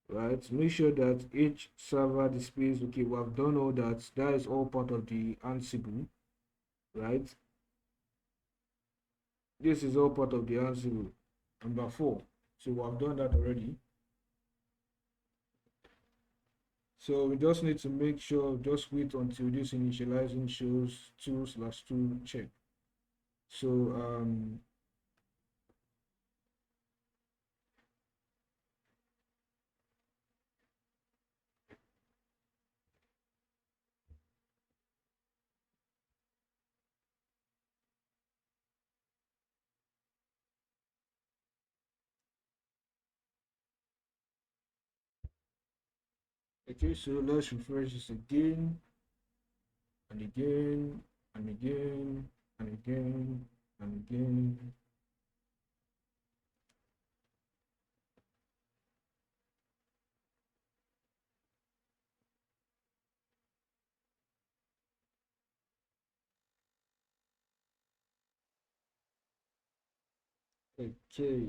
Right, make sure that each server displays, okay, we have done all that. That is all part of the Ansible, right? This is all part of the Ansible. Number 4. So we have done that already. So we just need to make sure, just wait until this initializing shows 2/2 check. So okay, so let's refresh this again and again and again and again and again. Okay.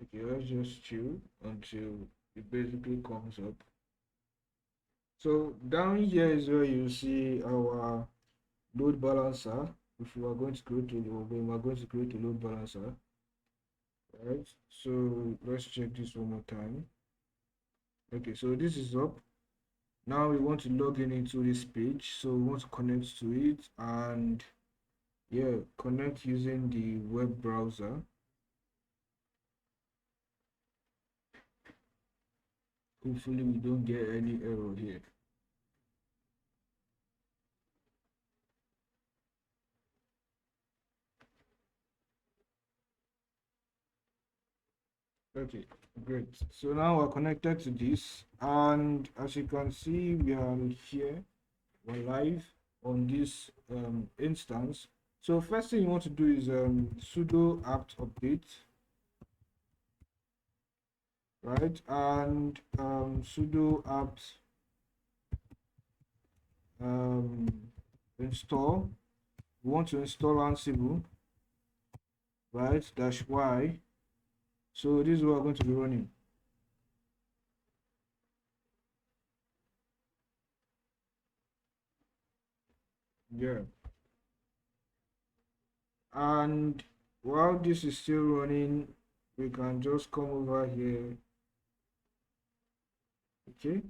Okay, let's just chill until it basically comes up. So down here is where you see our load balancer. If we are going to create a when we are going to create a load balancer, right? So let's check this one more time. Okay, so this is up. Now we want to log in into this page. So we want to connect to it, and yeah, connect using the web browser. Hopefully we don't get any error here. Okay, great. So now we're connected to this, and as you can see, we are here, we're live on this instance. So first thing you want to do is sudo apt update, right? And sudo apt install. We want to install Ansible, right? -y. So this is what we're going to be running. Yeah. And while this is still running, we can just come over here. Okay.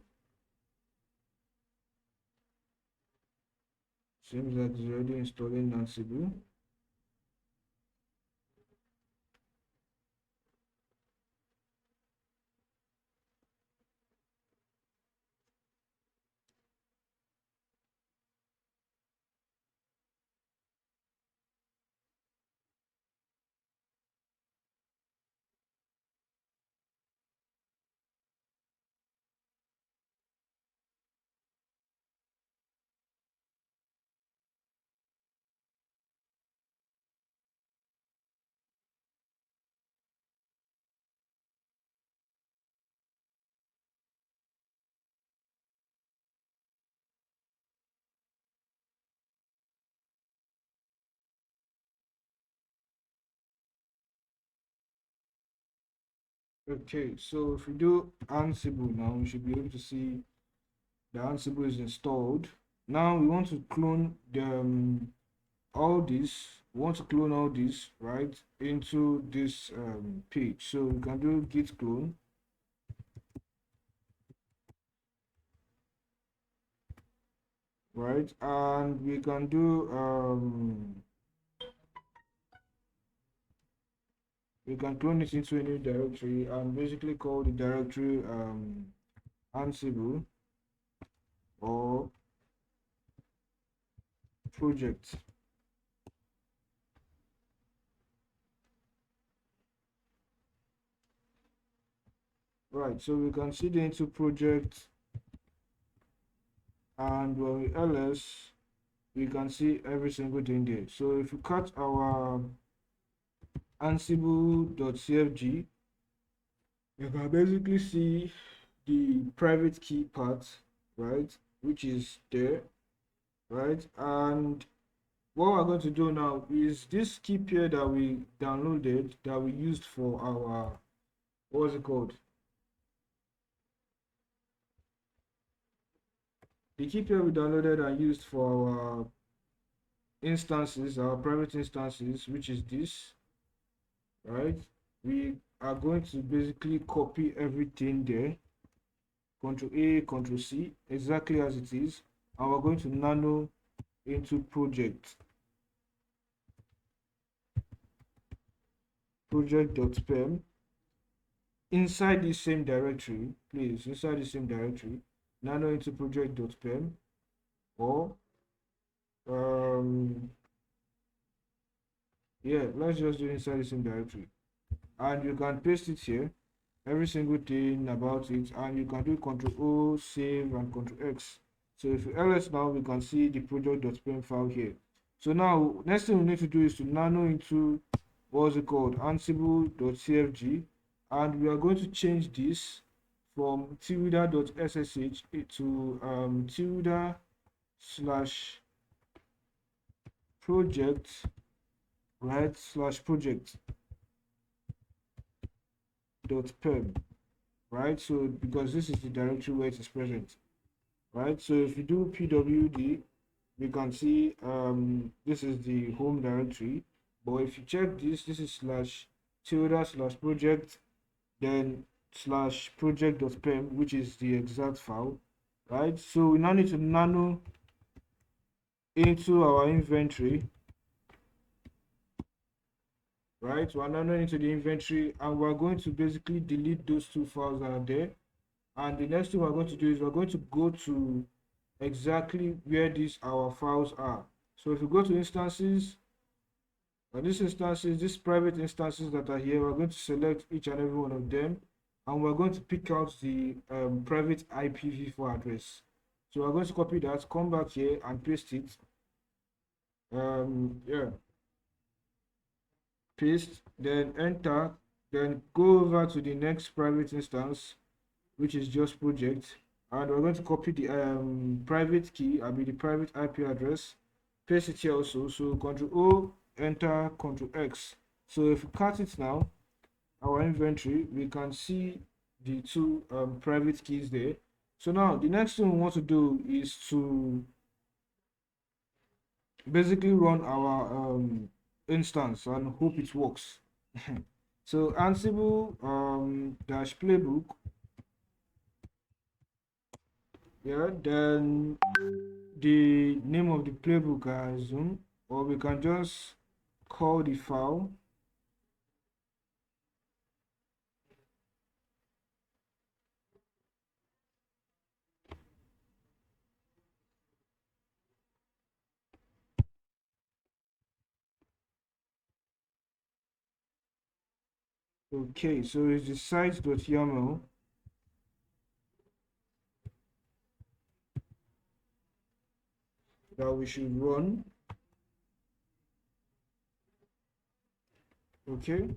Seems like it's already installing Ansible. Okay, so if we do Ansible now, we should be able to see the Ansible is installed. Now we want to clone all this. We want to clone all this right into this page. So we can do git clone, right? And we can clone it into a new directory and basically call the directory Ansible or project. Right, so we can see the into project, and when we ls, we can see every single thing there. So if we cut our ansible.cfg, you can basically see the private key part, right, which is there, right? And what we're going to do now is this key pair that we downloaded, that we used for our, what's it called? The key pair we downloaded and used for our instances, our private instances, which is this, right? We are going to basically copy everything there, Control A, Control C, exactly as it is, and we're going to nano into project.pem inside the same directory, please, inside the same directory, nano into project.pem, or yeah, let's just do inside the same directory, and you can paste it here, every single thing about it, and you can do Control O, save, and Control X. So if we ls now, we can see the project.pem file here. So now next thing we need to do is to nano into, what's it called, ansible.cfg, and we are going to change this from tilde.ssh to tilde slash project, right, slash project dot pem, right? So because this is the directory where it is present, right? So if you do pwd, we can see this is the home directory, but if you check this, this is slash tilde slash project, then slash project.pem, which is the exact file, right? So we now need to nano into our inventory, right? We're nano into the inventory, and we're going to basically delete those two files that are there. And the next thing we're going to do is we're going to go to exactly where these our files are. So if you go to instances, these instances, these private instances that are here, we're going to select each and every one of them, and we're going to pick out the private IPv4 address. So we're going to copy that, come back here and paste it. Yeah, paste, then enter, then go over to the next private instance, which is just project, and we're going to copy the private key, the private IP address, paste it here also. So Control O, enter, Control X. So if we cut it now, our inventory, we can see the two private keys there. So now the next thing we want to do is to basically run our instance and hope it works. So Ansible dash playbook, yeah, then the name of the playbook, I assume, or we can just call the file. Okay, so it's the site.yaml that we should run. Okay,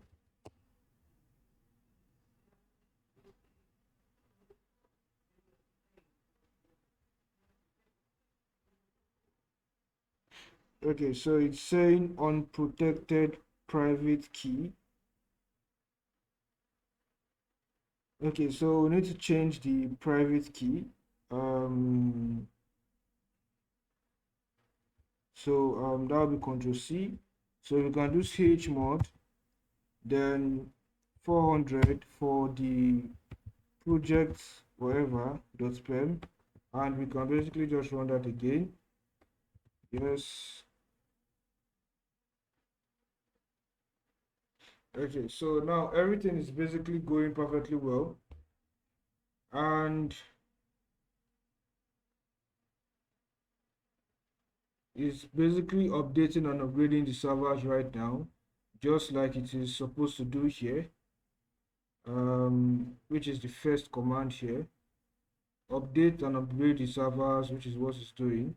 okay, so it's saying unprotected private key. Okay, so we need to change the private key. Um, that will be Control C. So we can do chmod, then 400 for the project whatever dot pem, and we can basically just run that again. Yes. Okay, so now everything is basically going perfectly well, and it's basically updating and upgrading the servers right now, just like it is supposed to do here, which is the first command here. Update and upgrade the servers, which is what it's doing.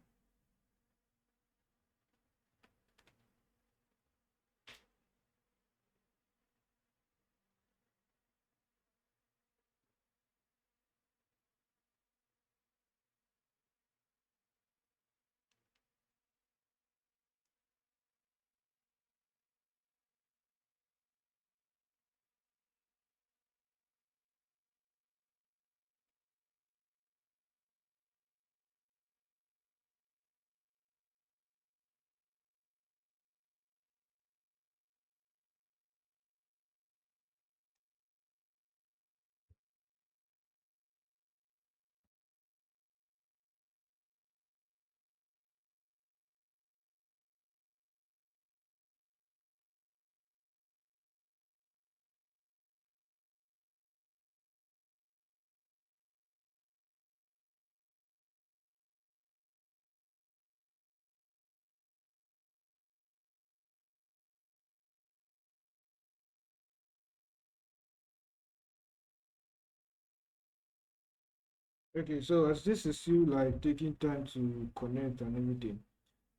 Okay, so as this is still like taking time to connect and everything,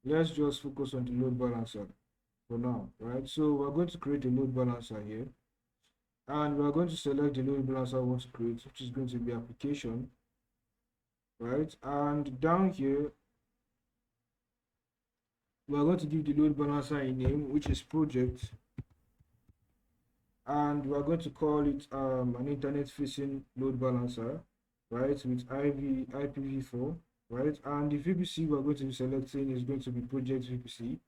let's just focus on the load balancer for now, right? So we're going to create a load balancer here, and we're going to select the load balancer we want to create, which is going to be application, right? And down here, we're going to give the load balancer a name, which is project, and we're going to call it an internet facing load balancer, right, with IPv4, right? And the VPC we're going to be selecting is going to be project VPC,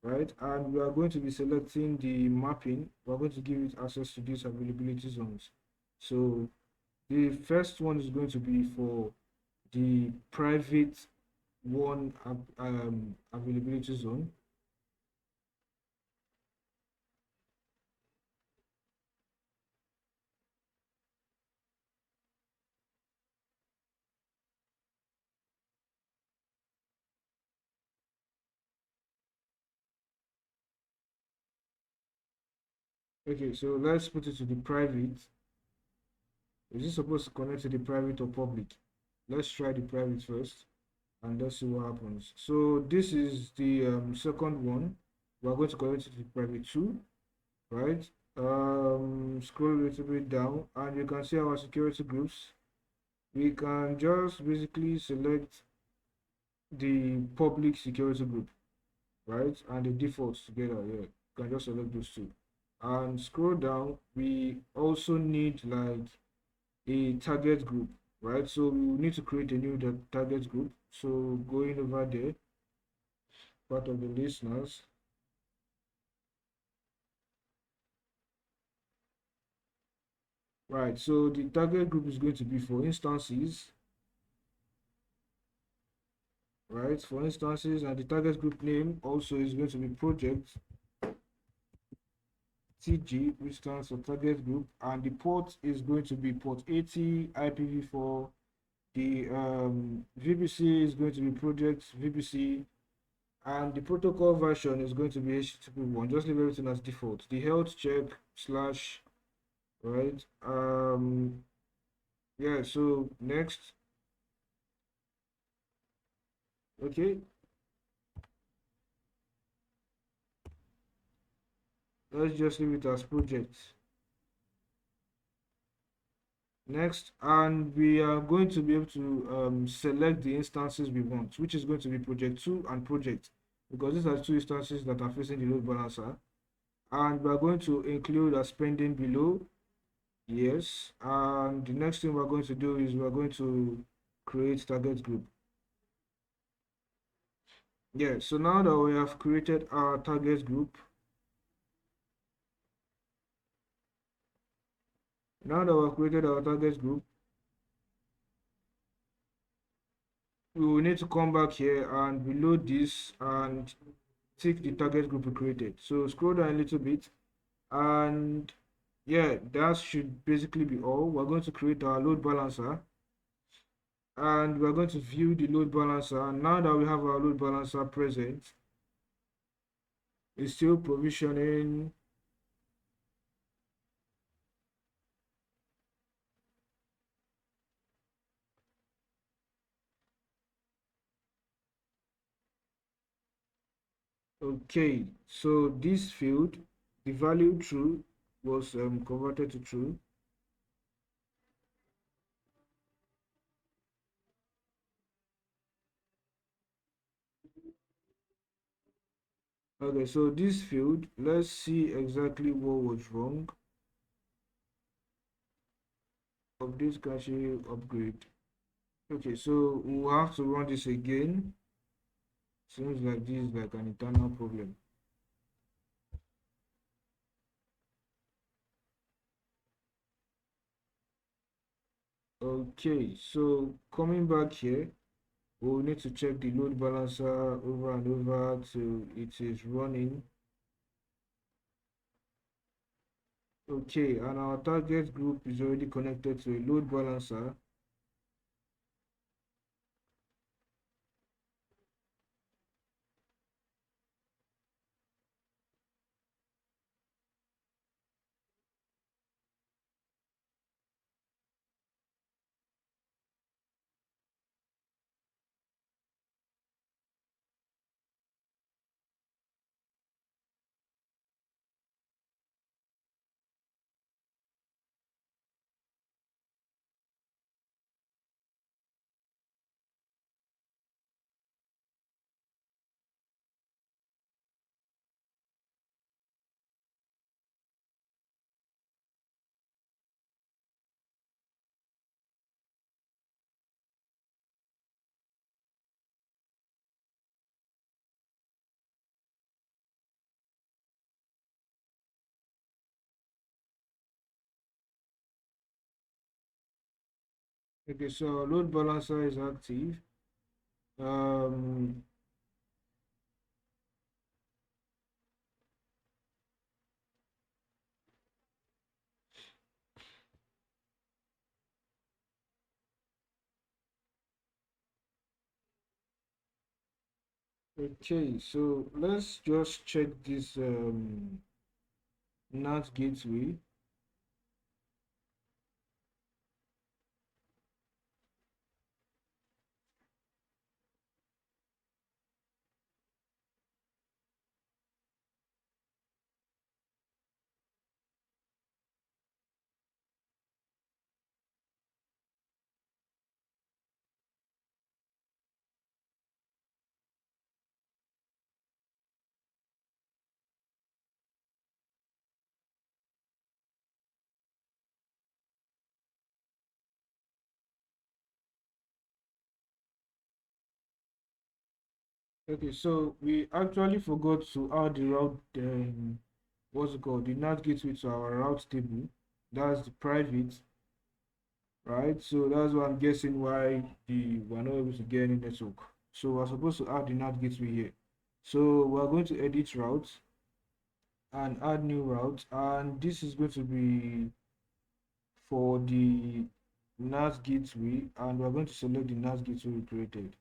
right? And we are going to be selecting the mapping. We're going to give it access to these availability zones. So the first one is going to be for the private one availability zone. Okay, so let's put it to the private. Is it supposed to connect to the private or public? Let's try the private first and let's see what happens. So this is the second one. We're going to connect it to the private too, right? Scroll a little bit down and you can see our security groups. We can just basically select the public security group, right? And the defaults together. Yeah, you can just select those two. And scroll down, we also need like a target group, right? So we will need to create a new target group. So going over there, part of the listeners, right? So the target group is going to be for instances, right? For instances, and the target group name also is going to be project TG, which stands for target group, and the port is going to be port 80 IPv4. The VPC is going to be project VPC, and the protocol version is going to be HTTP1. Just leave everything as default. The health check slash, right? Yeah, so next. Okay, let's just leave it as project. Next, and we are going to be able to select the instances we want, which is going to be project 2 and project, because these are two instances that are facing the load balancer. And we are going to include a spending below, Yes, and the next thing we're going to do is we're going to create target group. Yeah, so now that we have created our target group, now that we've created our target group, we will need to come back here and reload this and tick the target group we created. So scroll down a little bit, and yeah, that should basically be all. We're going to create our load balancer, and we're going to view the load balancer. Now that we have our load balancer present, it's still provisioning. Okay, so this field, the value true was converted to true. Okay, so this field, let's see exactly what was wrong. Of this cache upgrade. Okay, so we'll have to run this again. Seems like this is like an internal problem. Okay, so coming back here, we'll need to check the load balancer over and over till it is running. Okay, and our target group is already connected to a load balancer. Okay, so our load balancer is active. Um, okay, so let's just check this NAT gateway. Okay, so we actually forgot to add the route, what's it called, the NAT gateway to our route table. That's the private, right? So that's why I'm guessing why we're not able to get any network. So we're supposed to add the NAT gateway here. So we're going to edit route and add new route, and this is going to be for the NAT gateway, and we're going to select the NAT gateway we created.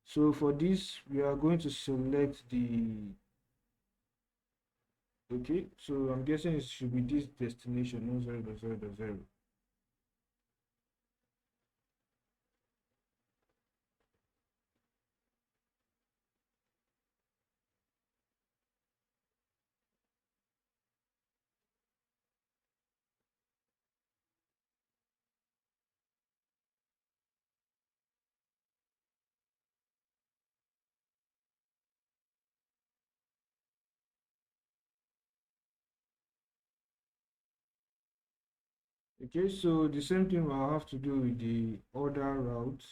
So for this, we are going to select the. Okay, so I'm guessing it should be this destination, no 0.0.0. Okay, so the same thing I'll have to do with the other route.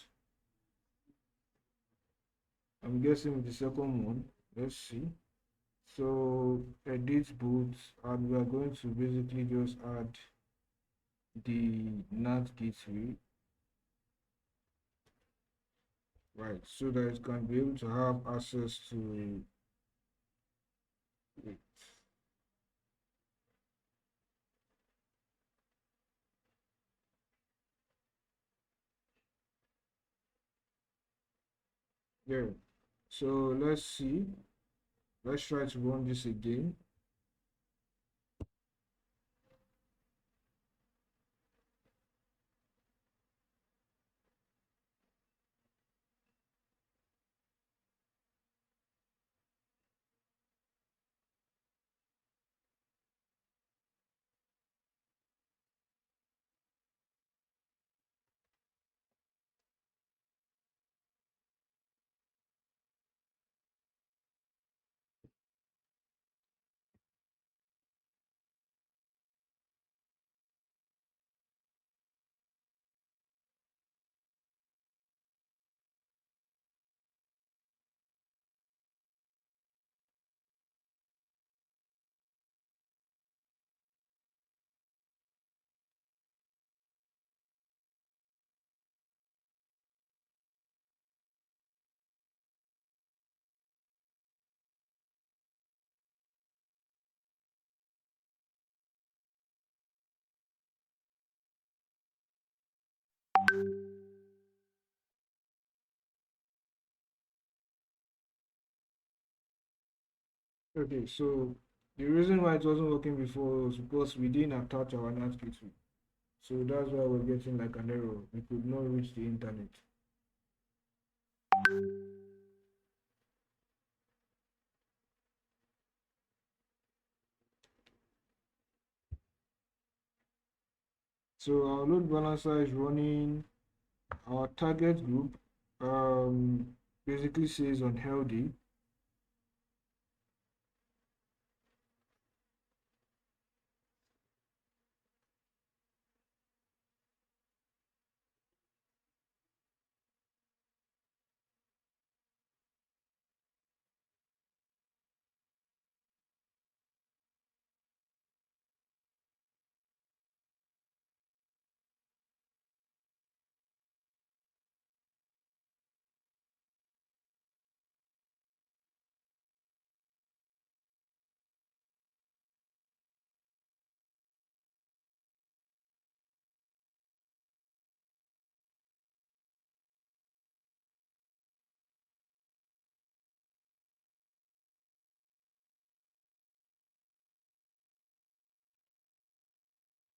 I'm guessing with the second one. Let's see. So edit boot, and we are going to basically just add the NAT gateway, right? So that it can be able to have access to it. There. So let's see. Let's try to run this again. Okay, so the reason why it wasn't working before was because we didn't attach our NAT gateway. So that's why we're getting like an error. We could not reach the internet. So our load balancer is running our target group, basically says unhealthy.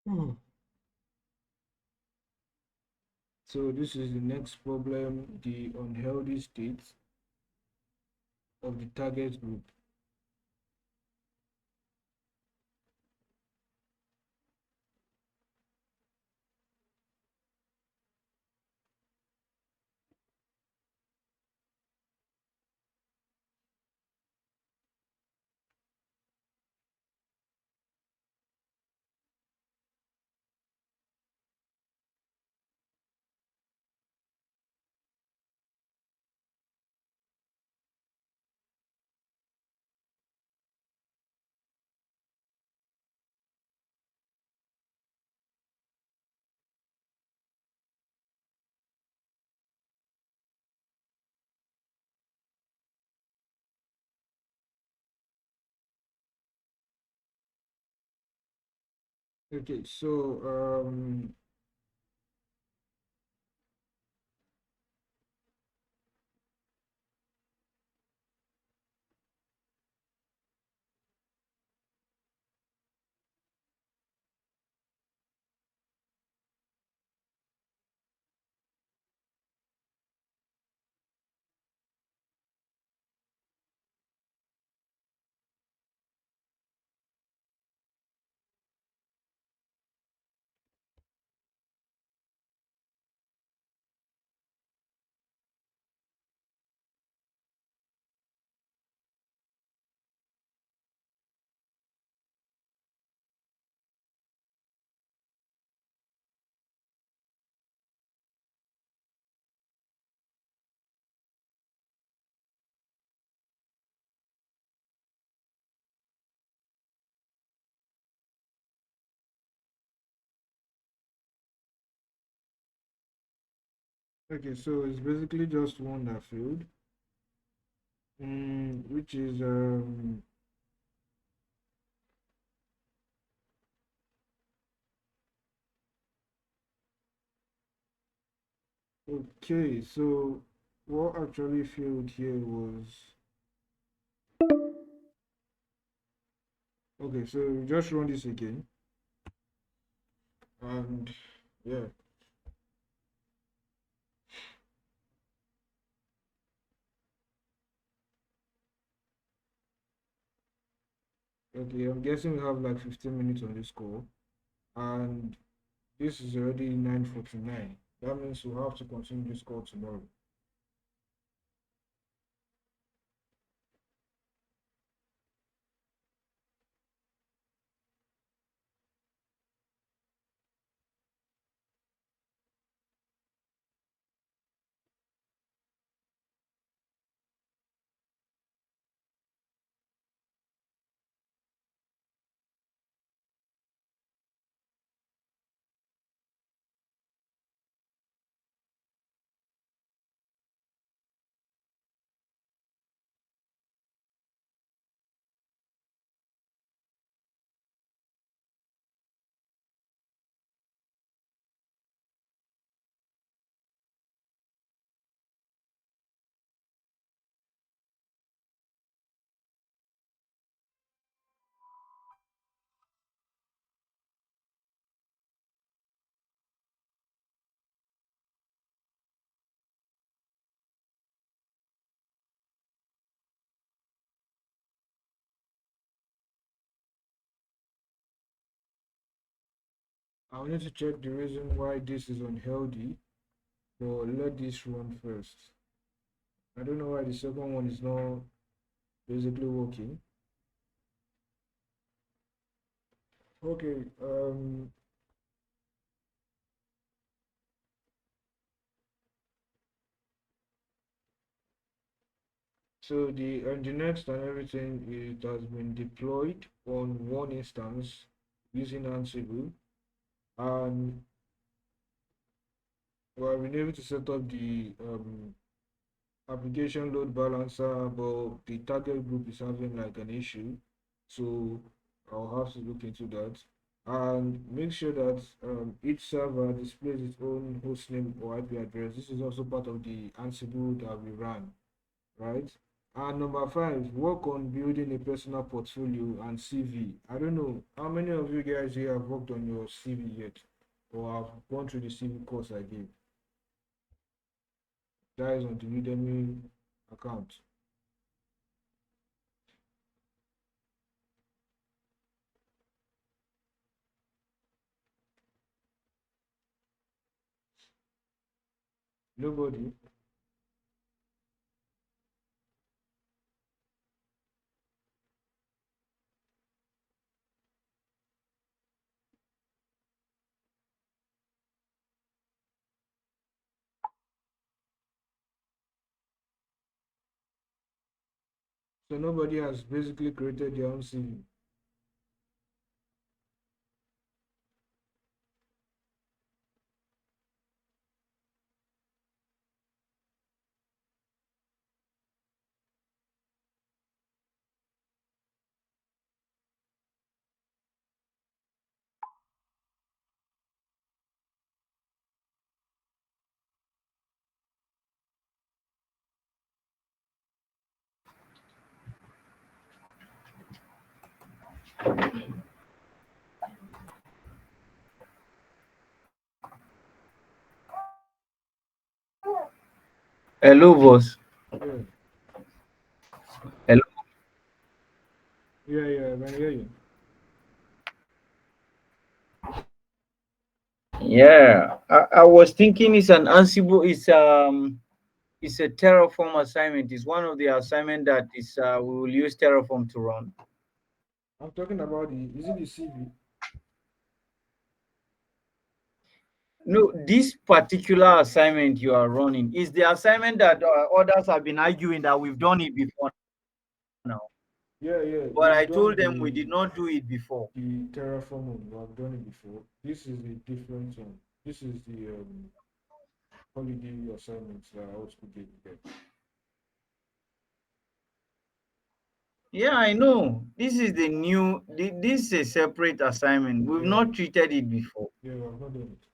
Hmm. So this is the next problem, the unhealthy state of the target group. Okay, so Okay, so it's basically just one that failed, which is okay. So what actually failed here was okay. So just run this again, and yeah. Okay, I'm guessing we have like 15 minutes on this call, and this is already 9:49. That means we'll have to continue this call tomorrow. I need to check the reason why this is unhealthy, but let this run first. I don't know why the second one is not basically working. Okay, so the Nginx and everything it has been deployed on one instance using Ansible, and we have been able to set up the application load balancer, but the target group is having like an issue, so I'll have to look into that and make sure that each server displays its own hostname or IP address. This is also part of the Ansible that we run, right? And number five, work on building a personal portfolio and CV. I don't know how many of you guys here have worked on your CV yet, or have gone through the CV course I gave. That is on the Udemy account. Nobody. So nobody has basically created their own CV. Hello, boss. Yeah, Hello. yeah, I can hear you. Yeah, I was thinking it's an Ansible. It's a Terraform assignment. It's one of the assignment that is we will use Terraform to run. I'm talking about is it the CV? No, this particular assignment you are running is the assignment that others have been arguing that we've done it before now. Yeah, But we've I done told them we did not do it before. the Terraform one. I've done it before. This is a different one. This is the holiday assignments that our school gave them. Yeah, I know. This is the new. This is a separate assignment. We've Yeah, not treated it before. yeah, I've not done it.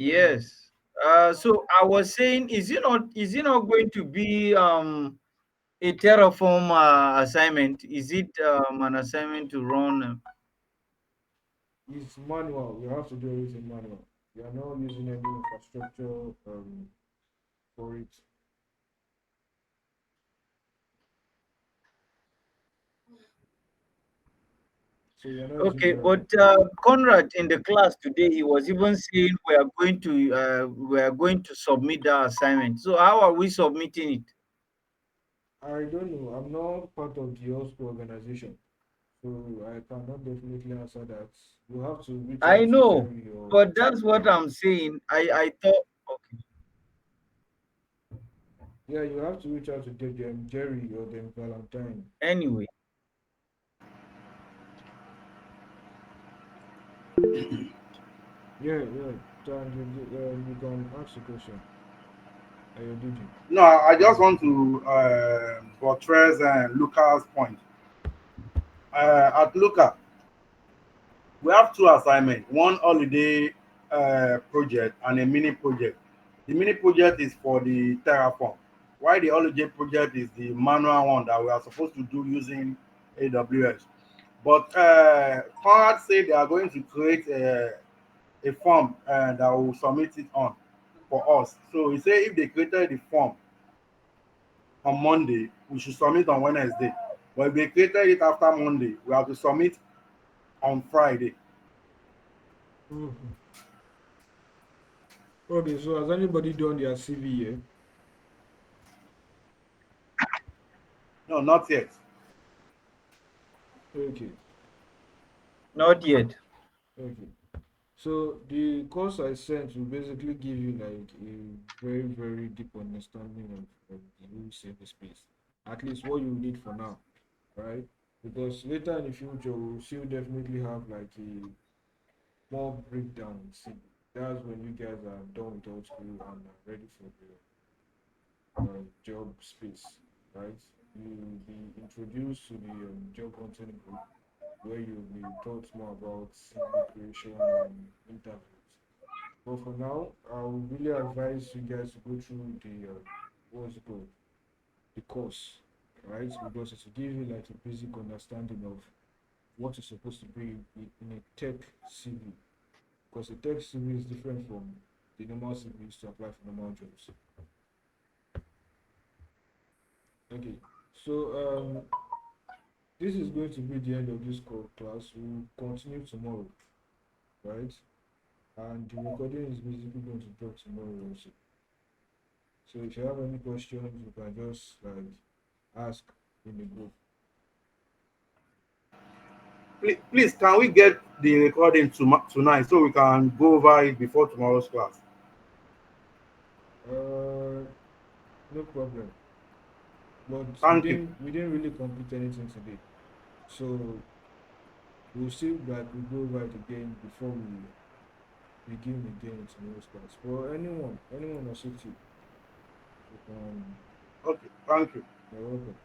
Okay. Yes. So I was saying, is it not going to be a Terraform assignment? Is it an assignment to run? It's manual. You have to do everything manual. You are not using any infrastructure for it. So you're not using Okay, Terraform. but Conrad in the class today, he was even saying we are going to submit that assignment. So how are we submitting it? I don't know. I'm not part of the old school organization, so I cannot definitely answer that. You have to reach I out to know, Jerry or but that's what I'm saying. I thought, okay. yeah, you have to reach out to them, Jerry or them Valentine. Anyway, Yeah, yeah. And you can ask a question. Did you? No, I just want to buttress Luca's point. At Luca, we have two assignments: one holiday project and a mini project. The mini project is for the Terraform, while the holiday project is the manual one that we are supposed to do using AWS. But Conrad said they are going to create a form that will submit it on for us. So he said if they created the form on Monday, we should submit on Wednesday. But if they created it after Monday, we have to submit on Friday. Mhm. Okay, so has anybody done their CV yet? No, not yet. Okay, not yet. okay. So the course I sent will basically give you like a very, very deep understanding of the whole service space. At least what you need for now, right? Because later in the future we'll still definitely have like a more breakdown. See, that's when you guys are done with all school and are ready for the job space, right? You'll be introduced to the job hunting group where you'll be taught more about CV creation and interviews. But for now, I would really advise you guys to go through the what's it called, the course, right? Because it will give you like a basic understanding of what is supposed to be in a tech CV. Because a tech CV is different from the normal CV used to apply for normal jobs. Okay, so this is going to be the end of this class. We'll continue tomorrow, right? And the recording is basically going to drop tomorrow also. So if you have any questions, you can just like ask in the group. Please, can we get the recording tonight so we can go over it before tomorrow's class? No problem. But we Thank you. didn't we didn't really complete anything today. So we'll see like we go over it again before we begin again tomorrow's class. For anyone that suits you, you can Okay, thank you. you're welcome.